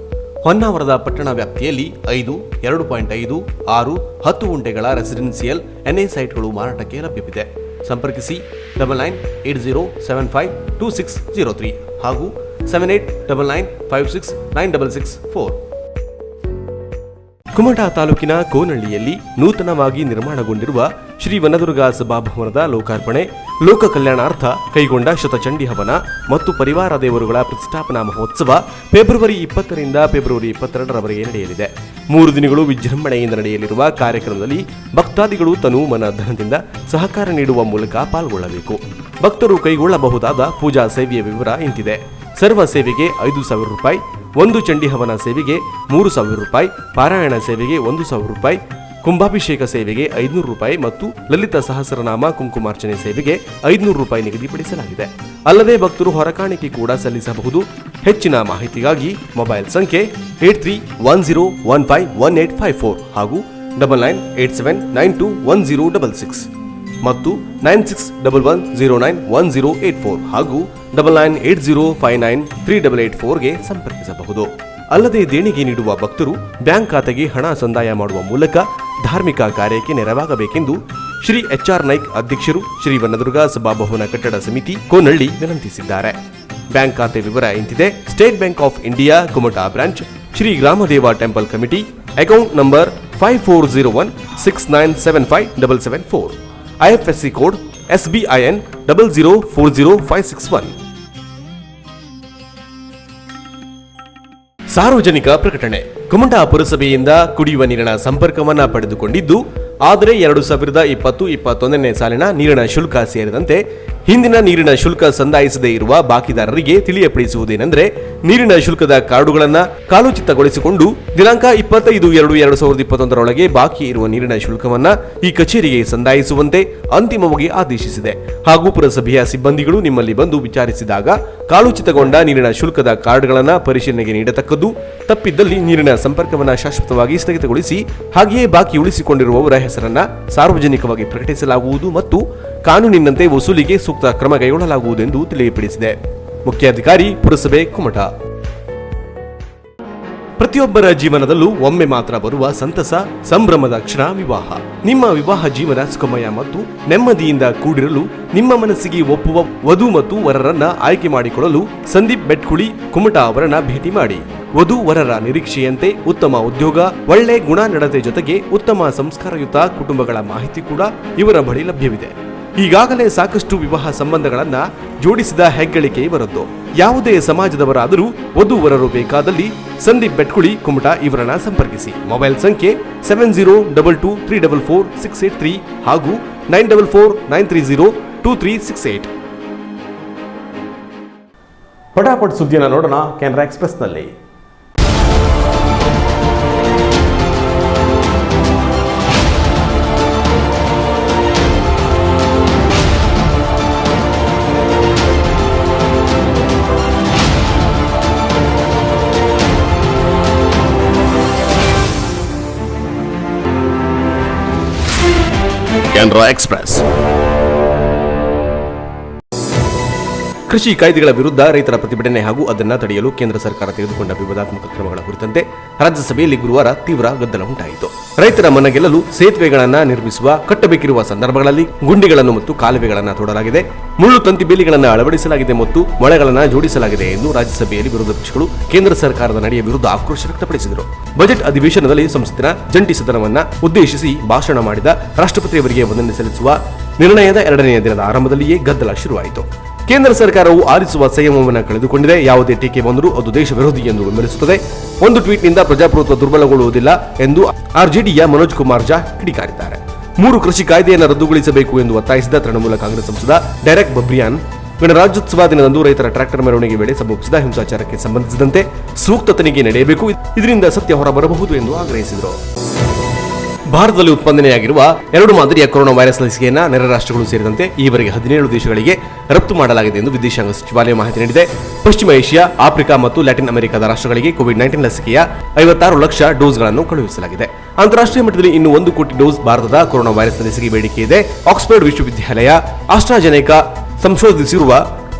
ಹೊನ್ನಾವರದ ಪಟ್ಟಣ ವ್ಯಾಪ್ತಿಯಲ್ಲಿ 5, 2.5, 6, 10 ಗುಂಟೆಗಳ ರೆಸಿಡೆನ್ಸಿಯಲ್ NA ಸೈಟ್ಗಳು ಮಾರಾಟಕ್ಕೆ ಲಭ್ಯವಿದೆ. ಸಂಪರ್ಕಿಸಿ 9980752603 ಹಾಗೂ 7899569664. ಕುಮಟಾ ತಾಲೂಕಿನ ಕೋನಹಳ್ಳಿಯಲ್ಲಿ ನೂತನವಾಗಿ ನಿರ್ಮಾಣಗೊಂಡಿರುವ ಶ್ರೀ ವನದುರ್ಗ ಸಭಾಭವನದ ಲೋಕಾರ್ಪಣೆ, ಲೋಕ ಕಲ್ಯಾಣಾರ್ಥ ಕೈಗೊಂಡ ಶತಚಂಡಿ ಹವನ ಮತ್ತು ಪರಿವಾರ ದೇವರುಗಳ ಪ್ರತಿಷ್ಠಾಪನಾ ಮಹೋತ್ಸವ ಫೆಬ್ರವರಿ 20ರಿಂದ ಫೆಬ್ರವರಿ 22ರವರೆಗೆ ನಡೆಯಲಿದೆ. 3 ದಿನಗಳು ವಿಜೃಂಭಣೆಯಿಂದ ನಡೆಯಲಿರುವ ಕಾರ್ಯಕ್ರಮದಲ್ಲಿ ಭಕ್ತಾದಿಗಳು ತನು ಮನ ಧನದಿಂದ ಸಹಕಾರ ನೀಡುವ ಮೂಲಕ ಪಾಲ್ಗೊಳ್ಳಬೇಕು. ಭಕ್ತರು ಕೈಗೊಳ್ಳಬಹುದಾದ ಪೂಜಾ ಸೇವೆಯ ವಿವರ ಇಂತಿದೆ. ಸರ್ವ ಸೇವೆಗೆ 5,000 ರೂಪಾಯಿ, ಒಂದು ಚಂಡಿ ಹವನ ಸೇವೆಗೆ 3,000 ರೂಪಾಯಿ, ಪಾರಾಯಣ ಸೇವೆಗೆ 1,000 ರೂಪಾಯಿ, ಕುಂಭಾಭಿಷೇಕ ಸೇವೆಗೆ 500 ರೂಪಾಯಿ ಮತ್ತು ಲಲಿತ ಸಹಸ್ರನಾಮ ಕುಂಕುಮಾರ್ಚನೆ ಸೇವೆಗೆ 500 ರೂಪಾಯಿ ನಿಗದಿಪಡಿಸಲಾಗಿದೆ. ಅಲ್ಲದೆ ಭಕ್ತರು ಹೊರಕಾಣಿಕೆ ಕೂಡ ಸಲ್ಲಿಸಬಹುದು. ಹೆಚ್ಚಿನ ಮಾಹಿತಿಗಾಗಿ ಮೊಬೈಲ್ ಸಂಖ್ಯೆ 8310151854 ಹಾಗೂ 9987921066 ಮತ್ತು 9611091084 ಹಾಗೂ 9980593884ಗೆ ಸಂಪರ್ಕಿಸಬಹುದು. ಅಲ್ಲದೆ ದೇಣಿಗೆ ನೀಡುವ ಭಕ್ತರು ಬ್ಯಾಂಕ್ ಖಾತೆಗೆ ಹಣ ಸಂದಾಯ ಮಾಡುವ ಮೂಲಕ ಧಾರ್ಮಿಕ ಕಾರ್ಯಕ್ಕೆ ನೆರವಾಗಬೇಕೆಂದು ಶ್ರೀ HR ನಾಯ್ಕ್ ಅಧ್ಯಕ್ಷರು, ಶ್ರೀ ವನದುರ್ಗ ಸಭಾಭವನ ಕಟ್ಟಡ ಸಮಿತಿ, ಕೋನಹಳ್ಳಿ ವಿನಂತಿಸಿದ್ದಾರೆ. ಬ್ಯಾಂಕ್ ಖಾತೆ ವಿವರ ಇಂತಿದೆ. State Bank of India Kumta branch, Shri Gramadeva temple committee, account number 540169757774, IFSC code SBIN 0040561. ಸಾರ್ವಜನಿಕ ಪ್ರಕಟಣೆ. ಕುಮಟಾ ಪುರಸಭೆಯಿಂದ ಕುಡಿಯುವ ನೀರಿನ ಸಂಪರ್ಕವನ್ನ ಪಡೆದುಕೊಂಡಿದ್ದು, ಆದರೆ 2020-21ನೇ ಸಾಲಿನ ನೀರಿನ ಶುಲ್ಕ ಸೇರಿದಂತೆ ಹಿಂದಿನ ನೀರಿನ ಶುಲ್ಕ ಸಂದಾಯಿಸದೇ ಇರುವ ಬಾಕಿದಾರರಿಗೆ ತಿಳಿಯಪಡಿಸುವುದೇನೆಂದರೆ, ನೀರಿನ ಶುಲ್ಕದ ಕಾರ್ಡುಗಳನ್ನ ಕಾಲೋಚಿತಗೊಳಿಸಿಕೊಂಡು ದಿನಾಂಕ 25/2/2021 ಬಾಕಿ ಇರುವ ನೀರಿನ ಶುಲ್ಕವನ್ನ ಈ ಕಚೇರಿಗೆ ಸಂದಾಯಿಸುವಂತೆ ಅಂತಿಮವಾಗಿ ಆದೇಶಿಸಿದೆ. ಹಾಗೂ ಪುರಸಭೆಯ ಸಿಬ್ಬಂದಿಗಳು ನಿಮ್ಮಲ್ಲಿ ಬಂದು ವಿಚಾರಿಸಿದಾಗ ಕಾಲೋಚಿತಗೊಂಡ ನೀರಿನ ಶುಲ್ಕದ ಕಾರ್ಡ್ಗಳನ್ನ ಪರಿಶೀಲನೆಗೆ ನೀಡತಕ್ಕದ್ದು. ತಪ್ಪಿದ್ದಲ್ಲಿ ನೀರಿನ ಸಂಪರ್ಕವನ್ನ ಶಾಶ್ವತವಾಗಿ ಸ್ಥಗಿತಗೊಳಿಸಿ ಹಾಗೆಯೇ ಬಾಕಿ ಉಳಿಸಿಕೊಂಡಿರುವವರ ಹೆಸರನ್ನ ಸಾರ್ವಜನಿಕವಾಗಿ ಪ್ರಕಟಿಸಲಾಗುವುದು ಮತ್ತು ಕಾನೂನಿನಂತೆ ವಸೂಲಿಗೆ ಸೂಕ್ತ ಕ್ರಮ ಕೈಗೊಳ್ಳಲಾಗುವುದೆಂದು ತಿಳಿಯಪಡಿಸಿದೆ. ಮುಖ್ಯಾಧಿಕಾರಿ ಪುರಸಭೆ ಕುಮಟಾ. ಪ್ರತಿಯೊಬ್ಬರ ಜೀವನದಲ್ಲೂ ಒಮ್ಮೆ ಮಾತ್ರ ಬರುವ ಸಂತಸ, ಸಂಭ್ರಮದ ಕ್ಷಣ ವಿವಾಹ. ನಿಮ್ಮ ವಿವಾಹ ಜೀವನ ಸುಖಮಯ ಮತ್ತು ನೆಮ್ಮದಿಯಿಂದ ಕೂಡಿರಲು ನಿಮ್ಮ ಮನಸ್ಸಿಗೆ ಒಪ್ಪುವ ವಧು ಮತ್ತು ವರರನ್ನ ಆಯ್ಕೆ ಮಾಡಿಕೊಳ್ಳಲು ಸಂದೀಪ್ ಬೆಟ್ಕುಳಿ ಕುಮಟಾ ಅವರನ್ನ ಭೇಟಿ ಮಾಡಿ. ವಧು ವರರ ನಿರೀಕ್ಷೆಯಂತೆ ಉತ್ತಮ ಉದ್ಯೋಗ, ಒಳ್ಳೆ ಗುಣ ನಡತೆ ಜೊತೆಗೆ ಉತ್ತಮ ಸಂಸ್ಕಾರಯುತ ಕುಟುಂಬಗಳ ಮಾಹಿತಿ ಕೂಡ ಇವರ ಬಳಿ ಲಭ್ಯವಿದೆ. ಈಗಾಗಲೇ ಸಾಕಷ್ಟು ವಿವಾಹ ಸಂಬಂಧಗಳನ್ನ ಜೋಡಿಸಿದ ಹೆಗ್ಗಳಿಕೆ ಇವರದ್ದು. ಯಾವುದೇ ಸಮಾಜದವರಾದರೂ ವಧುವರರು ಬೇಕಾದಲ್ಲಿ ಸಂದೀಪ್ ಬೆಟ್ಕುಳಿ ಕುಮಟಾ ಇವರನ್ನ ಸಂಪರ್ಕಿಸಿ. ಮೊಬೈಲ್ ಸಂಖ್ಯೆ 7022344683 ಹಾಗೂ 9449302368. ಪಟಾಪಟ್ ಸುದ್ದಿಯನ್ನು ನೋಡೋಣ ಕೆನರಾ ಎಕ್ಸ್‌ಪ್ರೆಸ್ನಲ್ಲಿ. ಕೆನರಾ ಎಕ್ಸ್‌ಪ್ರೆಸ್. ಕೃಷಿ ಕಾಯ್ದೆಗಳ ವಿರುದ್ಧ ರೈತರ ಪ್ರತಿಭಟನೆ ಹಾಗೂ ಅದನ್ನು ತಡೆಯಲು ಕೇಂದ್ರ ಸರ್ಕಾರ ತೆಗೆದುಕೊಂಡ ವಿವಾದಾತ್ಮಕ ಕ್ರಮಗಳ ಕುರಿತಂತೆ ರಾಜ್ಯಸಭೆಯಲ್ಲಿ ಗುರುವಾರ ತೀವ್ರ ಗದ್ದಲ ಉಂಟಾಯಿತು. ರೈತರ ಮನ ಗೆಲ್ಲಲು ಸೇತುವೆಗಳನ್ನು ನಿರ್ಮಿಸುವ ಕಟ್ಟಬೇಕಿರುವ ಸಂದರ್ಭಗಳಲ್ಲಿ ಗುಂಡಿಗಳನ್ನು ಮತ್ತು ಕಾಲುವೆಗಳನ್ನು ತೋಡಲಾಗಿದೆ, ಮುಳ್ಳು ತಂತಿ ಬೇಲಿಗಳನ್ನು ಅಳವಡಿಸಲಾಗಿದೆ ಮತ್ತು ಮೊಳೆಗಳನ್ನು ಜೋಡಿಸಲಾಗಿದೆ ಎಂದು ರಾಜ್ಯಸಭೆಯಲ್ಲಿ ವಿರೋಧ ಪಕ್ಷಗಳು ಕೇಂದ್ರ ಸರ್ಕಾರದ ನಡೆಯ ವಿರುದ್ಧ ಆಕ್ರೋಶ ವ್ಯಕ್ತಪಡಿಸಿದರು. ಬಜೆಟ್ ಅಧಿವೇಶನದಲ್ಲಿ ಸಂಸತ್ತಿನ ಜಂಟಿ ಸದನವನ್ನ ಉದ್ದೇಶಿಸಿ ಭಾಷಣ ಮಾಡಿದ ರಾಷ್ಟ್ರಪತಿಯವರಿಗೆ ವಂದನೆ ಸಲ್ಲಿಸುವ ನಿರ್ಣಯದ 2ನೇ ದಿನದ ಆರಂಭದಲ್ಲಿಯೇ ಗದ್ದಲ ಶುರುವಾಯಿತು. ಕೇಂದ್ರ ಸರ್ಕಾರವು ಆರಿಸುವ ಸಂಯಮವನ್ನು ಕಳೆದುಕೊಂಡಿದೆ, ಯಾವುದೇ ಟೀಕೆ ಬಂದರೂ ಅದು ದೇಶ ವಿರೋಧಿ ಎಂದು ಬೆಂಬಲಿಸುತ್ತದೆ. ಒಂದು ಟ್ವೀಟ್ನಿಂದ ಪ್ರಜಾಪ್ರಭುತ್ವ ದುರ್ಬಲಗೊಳ್ಳುವುದಿಲ್ಲ ಎಂದು ಆರ್ಜೆಡಿಯ ಮನೋಜ್ ಕುಮಾರ್ ಜಾ ಕಿಡಿಕಾರಿದ್ದಾರೆ. 3 ಕೃಷಿ ಕಾಯ್ದೆಯನ್ನು ರದ್ದುಗೊಳಿಸಬೇಕು ಎಂದು ಒತ್ತಾಯಿಸಿದ ತೃಣಮೂಲ ಕಾಂಗ್ರೆಸ್ ಸಂಸದ ಡೆರೆಕ್ ಬಬ್ರಿಯಾನ್ ಗಣರಾಜ್ಯೋತ್ಸವ ದಿನದಂದು ರೈತರ ಟ್ರ್ಯಾಕ್ಟರ್ ಮೆರವಣಿಗೆ ವೇಳೆ ಸಂಭವಿಸಿದ ಹಿಂಸಾಚಾರಕ್ಕೆ ಸಂಬಂಧಿಸಿದಂತೆ ಸೂಕ್ತ ತನಿಖೆ ನಡೆಯಬೇಕು, ಇದರಿಂದ ಸತ್ಯ ಹೊರಬರಬಹುದು ಎಂದು ಆಗ್ರಹಿಸಿದರು. ಭಾರತದಲ್ಲಿ ಉತ್ಪಾದನೆಯಾಗಿರುವ 2 ಮಾದರಿಯ ಕೊರೋನಾ ವೈರಸ್ ಲಸಿಕೆಯನ್ನು ನೆರೆ ರಾಷ್ಟ್ರಗಳು ಸೇರಿದಂತೆ ಈವರೆಗೆ 17 ದೇಶಗಳಿಗೆ ರಫ್ತು ಮಾಡಲಾಗಿದೆ ಎಂದು ವಿದೇಶಾಂಗ ಸಚಿವಾಲಯ ಮಾಹಿತಿ ನೀಡಿದೆ. ಪಶ್ಚಿಮ ಏಷ್ಯಾ, ಆಫ್ರಿಕಾ ಮತ್ತು ಲ್ಯಾಟಿನ್ ಅಮೆರಿಕಾದ ರಾಷ್ಟ್ರಗಳಿಗೆ ಕೋವಿಡ್-19 ಲಸಿಕೆಯ 56 ಲಕ್ಷ ಡೋಸ್ಗಳನ್ನು ಕಳುಹಿಸಲಾಗಿದೆ. ಅಂತಾರಾಷ್ಟ್ರೀಯ ಮಟ್ಟದಲ್ಲಿ ಇನ್ನು 1 ಕೋಟಿ ಡೋಸ್ ಭಾರತದ ಕೊರೋನಾ ವೈರಸ್ ಲಸಿಕೆ ಬೇಡಿಕೆ ಇದೆ. ಆಕ್ಸ್ಫರ್ಡ್ ವಿಶ್ವವಿದ್ಯಾಲಯ ಆಸ್ಟ್ರಾಜೆನೆಕಾ ಸಂಶೋಧಿಸಿರುವ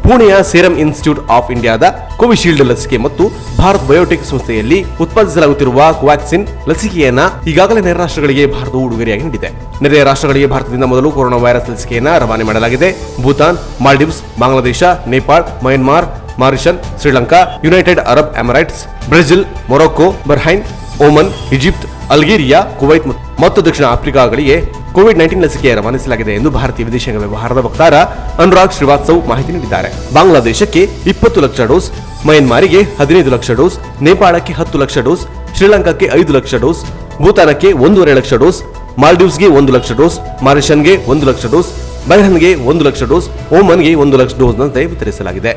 ಪುಣೆಯ ಸೆರಮ್ ಇನ್ಸ್ಟಿಟ್ಯೂಟ್ ಆಫ್ ಇಂಡಿಯಾದ ಕೋವಿಶೀಲ್ಡ್ ಲಸಿಕೆ ಮತ್ತು ಭಾರತ್ ಬಯೋಟೆಕ್ ಸಂಸ್ಥೆಯಲ್ಲಿ ಉತ್ಪಾದಿಸಲಾಗುತ್ತಿರುವ ಕೋವ್ಯಾಕ್ಸಿನ್ ಲಸಿಕೆಯನ್ನ ಈಗಾಗಲೇ ನೆರೆ ರಾಷ್ಟ್ರಗಳಿಗೆ ಭಾರತವು ಉಡುಗೊರೆಯಾಗಿ ನೀಡಿದೆ. ನೆರೆಯ ರಾಷ್ಟ್ರಗಳಿಗೆ ಭಾರತದಿಂದ ಮೊದಲು ಕೊರೋನಾ ವೈರಸ್ ಲಸಿಕೆಯನ್ನ ರವಾನೆ ಮಾಡಲಾಗಿದೆ. Bhutan, Maldives, Bangladesh, Nepal, Myanmar, Mauritius, Sri Lanka, United Arab Emirates, Brazil, Morocco, Bahrain, Oman, Egypt, Algeria, Kuwait ಮತ್ತು ದಕ್ಷಿಣ ಆಫ್ರಿಕಾಗಳಿಗೆ ಕೋವಿಡ್-19 ಲಸಿಕೆ ರವಾನಿಸಲಾಗಿದೆ ಎಂದು ಭಾರತೀಯ ವಿದೇಶಾಂಗ ವ್ಯವಹಾರದ ವಕ್ತಾರ ಅನುರಾಗ್ ಶ್ರೀವಾತ್ಸವ್ ಮಾಹಿತಿ ನೀಡಿದ್ದಾರೆ. ಬಾಂಗ್ಲಾದೇಶಕ್ಕೆ 20 ಲಕ್ಷ ಡೋಸ್, ಮಯನ್ಮಾರಿಗೆ 15 ಲಕ್ಷ ಡೋಸ್, ನೇಪಾಳಕ್ಕೆ 10 ಲಕ್ಷ ಡೋಸ್, ಶ್ರೀಲಂಕಾಕ್ಕೆ 5 ಲಕ್ಷ ಡೋಸ್, ಭೂತಾನಕ್ಕೆ 1.5 ಲಕ್ಷ ಡೋಸ್, ಮಾಲ್ಡೀವ್ಸ್ಗೆ 1 ಲಕ್ಷ ಡೋಸ್, ಮಾರಿಷಸ್ಗೆ 1 ಲಕ್ಷ ಡೋಸ್, ಬಹ್ರೈನ್ಗೆ 1 ಲಕ್ಷ ಡೋಸ್, ಓಮನ್ಗೆ 1 ಲಕ್ಷ ಡೋಸ್ನಂತೆ ವಿತರಿಸಲಾಗಿದೆ.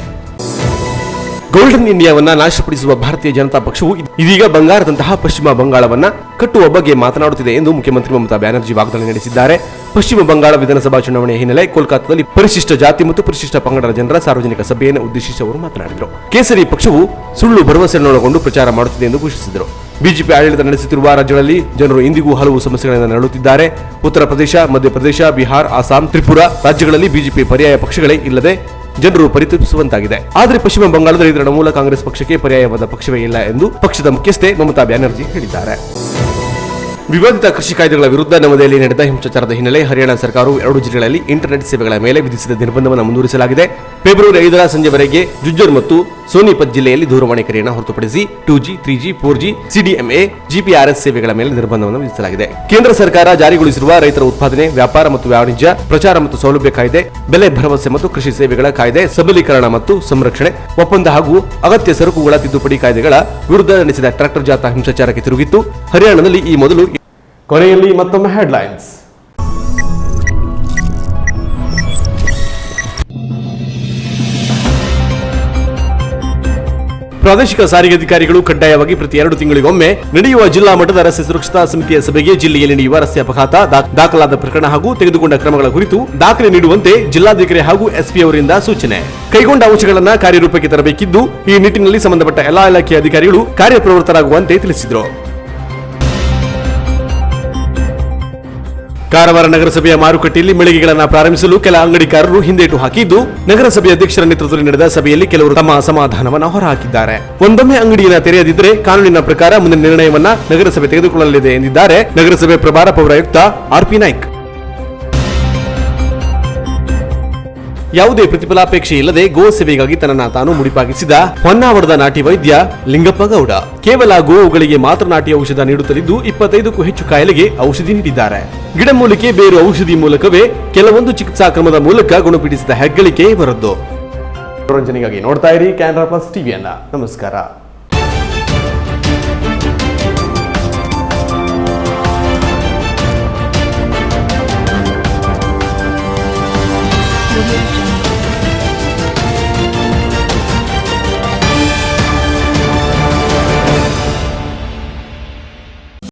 ಗೋಲ್ಡನ್ ಇಂಡಿಯಾವನ್ನ ನಾಶಪಡಿಸುವ ಭಾರತೀಯ ಜನತಾ ಪಕ್ಷವು ಇದೀಗ ಬಂಗಾರದಂತಹ ಪಶ್ಚಿಮ ಬಂಗಾಳವನ್ನ ಕಟ್ಟುವ ಬಗ್ಗೆ ಮಾತನಾಡುತ್ತಿದೆ ಎಂದು ಮುಖ್ಯಮಂತ್ರಿ ಮಮತಾ ಬ್ಯಾನರ್ಜಿ ವಾಗ್ದಾಳಿ ನಡೆಸಿದ್ದಾರೆ. ಪಶ್ಚಿಮ ಬಂಗಾಳ ವಿಧಾನಸಭಾ ಚುನಾವಣೆಯ ಹಿನ್ನೆಲೆ ಕೋಲ್ಕತ್ತಾದಲ್ಲಿ ಪರಿಶಿಷ್ಟ ಜಾತಿ ಮತ್ತು ಪರಿಶಿಷ್ಟ ಪಂಗಡದ ಜನರ ಸಾರ್ವಜನಿಕ ಸಭೆಯನ್ನು ಉದ್ದೇಶಿಸಿ ಅವರು ಮಾತನಾಡಿದರು. ಕೇಸರಿ ಪಕ್ಷವು ಸುಳ್ಳು ಭರವಸೆಯನ್ನೊಳಗೊಂಡು ಪ್ರಚಾರ ಮಾಡುತ್ತಿದೆ ಎಂದು ಘೋಷಿಸಿದರು. ಬಿಜೆಪಿ ಆಡಳಿತ ನಡೆಸುತ್ತಿರುವ ರಾಜ್ಯಗಳಲ್ಲಿ ಜನರು ಇಂದಿಗೂ ಹಲವು ಸಮಸ್ಯೆಗಳಿಂದ ನರಳುತ್ತಿದ್ದಾರೆ. ಉತ್ತರ ಪ್ರದೇಶ, ಮಧ್ಯಪ್ರದೇಶ, ಬಿಹಾರ, ಅಸ್ಸಾಂ, ತ್ರಿಪುರಾ ರಾಜ್ಯಗಳಲ್ಲಿ ಬಿಜೆಪಿ ಪರ್ಯಾಯ ಪಕ್ಷಗಳೇ ಇಲ್ಲದೆ ಜನರು ಪರಿತಪಿಸುವಂತಾಗಿದೆ. ಆದರೆ ಪಶ್ಚಿಮ ಬಂಗಾಳದಲ್ಲಿ ತೃಣಮೂಲ ಕಾಂಗ್ರೆಸ್ ಪಕ್ಷಕ್ಕೆ ಪರ್ಯಾಯವಾದ ಪಕ್ಷವೇ ಇಲ್ಲ ಎಂದು ಪಕ್ಷದ ಮುಖ್ಯಸ್ಥೆ ಮಮತಾ ಬ್ಯಾನರ್ಜಿ ಹೇಳಿದ್ದಾರೆ. ವಿವಾದಿತ ಕೃಷಿ ಕಾಯ್ದೆಗಳ ವಿರುದ್ಧ ನವದೆಹಲಿಯಲ್ಲಿ ನಡೆದ ಹಿಂಸಾಚಾರದ ಹಿನ್ನೆಲೆ ಹರಿಯಾಣ ಸರ್ಕಾರವು 2 ಜಿಲ್ಲೆಗಳಲ್ಲಿ ಇಂಟರ್ನೆಟ್ ಸೇವೆಗಳ ಮೇಲೆ ವಿಧಿಸಿದ ನಿರ್ಬಂಧವನ್ನು ಮುಂದುವರಿಸಲಾಗಿದೆ. ಫೆಬ್ರವರಿ 5ರ ಸಂಜೆವರೆಗೆ ಜುಜ್ಜರ್ ಮತ್ತು ಸೋನಿಪತ್ ಜಿಲ್ಲೆಯಲ್ಲಿ ದೂರವಾಣಿ ಕರೆಯನ್ನು ಹೊರತುಪಡಿಸಿ 2G, 3G, 4G, CDMA, GPRS ಸೇವೆಗಳ ಮೇಲೆ ನಿರ್ಬಂಧವನ್ನು ವಿಧಿಸಲಾಗಿದೆ. ಕೇಂದ್ರ ಸರ್ಕಾರ ಜಾರಿಗೊಳಿಸಿರುವ ರೈತರ ಉತ್ಪಾದನೆ, ವ್ಯಾಪಾರ ಮತ್ತು ವಾಣಿಜ್ಯ, ಪ್ರಚಾರ ಮತ್ತು ಸೌಲಭ್ಯ ಕಾಯ್ದೆ, ಬೆಲೆ ಭರವಸೆ ಮತ್ತು ಕೃಷಿ ಸೇವೆಗಳ ಕಾಯ್ದೆ, ಸಬಲೀಕರಣ ಮತ್ತು ಸಂರಕ್ಷಣೆ ಒಪ್ಪಂದ ಹಾಗೂ ಅಗತ್ಯ ಸರಕುಗಳ ತಿದ್ದುಪಡಿ ಕಾಯ್ದೆಗಳ ವಿರುದ್ಧ ನಡೆಸಿದ ಟ್ರ್ಯಾಕ್ಟರ್ ಜಾಥಾ ಹಿಂಸಾಚಾರಕ್ಕೆ ತಿರುಗಿತ್ತು. ಹರಿಯಾಣದಲ್ಲಿ ಈ ಮೊದಲು ಕೊನೆಯಲ್ಲಿ ಮತ್ತೊಮ್ಮೆ ಹೆಡ್ಲೈನ್ಸ್. ಪ್ರಾದೇಶಿಕ ಸಾರಿಗೆ ಅಧಿಕಾರಿಗಳು ಕಡ್ಡಾಯವಾಗಿ ಪ್ರತಿ 2 ತಿಂಗಳಿಗೊಮ್ಮೆ ನಡೆಯುವ ಜಿಲ್ಲಾ ಮಟ್ಟದ ರಸ್ತೆ ಸುರಕ್ಷತಾ ಸಮಿತಿಯ ಸಭೆಗೆ ಜಿಲ್ಲೆಯಲ್ಲಿ ನಡೆಯುವ ರಸ್ತೆ ಅಪಘಾತ ದಾಖಲಾದ ಪ್ರಕರಣ ಹಾಗೂ ತೆಗೆದುಕೊಂಡ ಕ್ರಮಗಳ ಕುರಿತು ದಾಖಲೆ ನೀಡುವಂತೆ ಜಿಲ್ಲಾಧಿಕಾರಿ ಹಾಗೂ ಎಸ್ಪಿ ಅವರಿಂದ ಸೂಚನೆ. ಕೈಗೊಂಡ ಅಂಶಗಳನ್ನು ಕಾರ್ಯರೂಪಕ್ಕೆ ತರಬೇಕಿದ್ದು ಈ ನಿಟ್ಟಿನಲ್ಲಿ ಸಂಬಂಧಪಟ್ಟ ಎಲ್ಲಾ ಇಲಾಖೆಯ ಅಧಿಕಾರಿಗಳು ಕಾರ್ಯಪ್ರವೃತ್ತರಾಗುವಂತೆ ತಿಳಿಸಿದರು. ಕಾರವಾರ ನಗರಸಭೆಯ ಮಾರುಕಟ್ಟೆಯಲ್ಲಿ ಮಳಿಗೆಗಳನ್ನು ಪ್ರಾರಂಭಿಸಲು ಕೆಲ ಅಂಗಡಿಕಾರರು ಹಿಂದೇಟು ಹಾಕಿದ್ದು, ನಗರಸಭೆ ಅಧ್ಯಕ್ಷರ ನೇತೃತ್ವದಲ್ಲಿ ನಡೆದ ಸಭೆಯಲ್ಲಿ ಕೆಲವರು ತಮ್ಮ ಅಸಮಾಧಾನವನ್ನು ಹೊರಹಾಕಿದ್ದಾರೆ. ಒಂದೊಮ್ಮೆ ಅಂಗಡಿಯನ್ನು ತೆರೆಯದಿದ್ದರೆ ಕಾನೂನಿನ ಪ್ರಕಾರ ಮುಂದಿನ ನಿರ್ಣಯವನ್ನ ನಗರಸಭೆ ತೆಗೆದುಕೊಳ್ಳಲಿದೆ ಎಂದಿದ್ದಾರೆ ನಗರಸಭೆ ಪ್ರಭಾರ ಪೌರಾಯುಕ್ತ ಆರ್ಪಿ ನಾಯ್ಕ್. ಯಾವುದೇ ಪ್ರತಿಫಲಾಪೇಕ್ಷೆ ಇಲ್ಲದೆ ಗೋ ಸೇವೆಗಾಗಿ ತನ್ನನ್ನು ತಾನು ಮುಡಿಪಾಗಿಸಿದ ಹೊನ್ನಾವರದ ನಾಟಿ ವೈದ್ಯ ಲಿಂಗಪ್ಪ ಗೌಡ ಕೇವಲ ಗೋವುಗಳಿಗೆ ಮಾತ್ರ ನಾಟಿ ಔಷಧ ನೀಡುತ್ತಲಿದ್ದು 25ಕ್ಕೂ ಹೆಚ್ಚು ಕಾಯಿಲೆಗೆ ಔಷಧಿ ನೀಡಿದ್ದಾರೆ. ಗಿಡಮೂಲಿಕೆ ಬೇರು ಔಷಧಿ ಮೂಲಕವೇ ಕೆಲವೊಂದು ಚಿಕಿತ್ಸಾ ಕ್ರಮದ ಮೂಲಕ ಗುಣಪಡಿಸಿದ ಹೆಗ್ಗಳಿಕೆ ಇವರದ್ದು. ಮನೋರಂಜನೆಗಾಗಿ ನೋಡ್ತಾ ಇರಿ ಕ್ಯಾನರಾ ಪ್ಲಸ್ ಟಿವಿಯನ್ನ. ನಮಸ್ಕಾರ.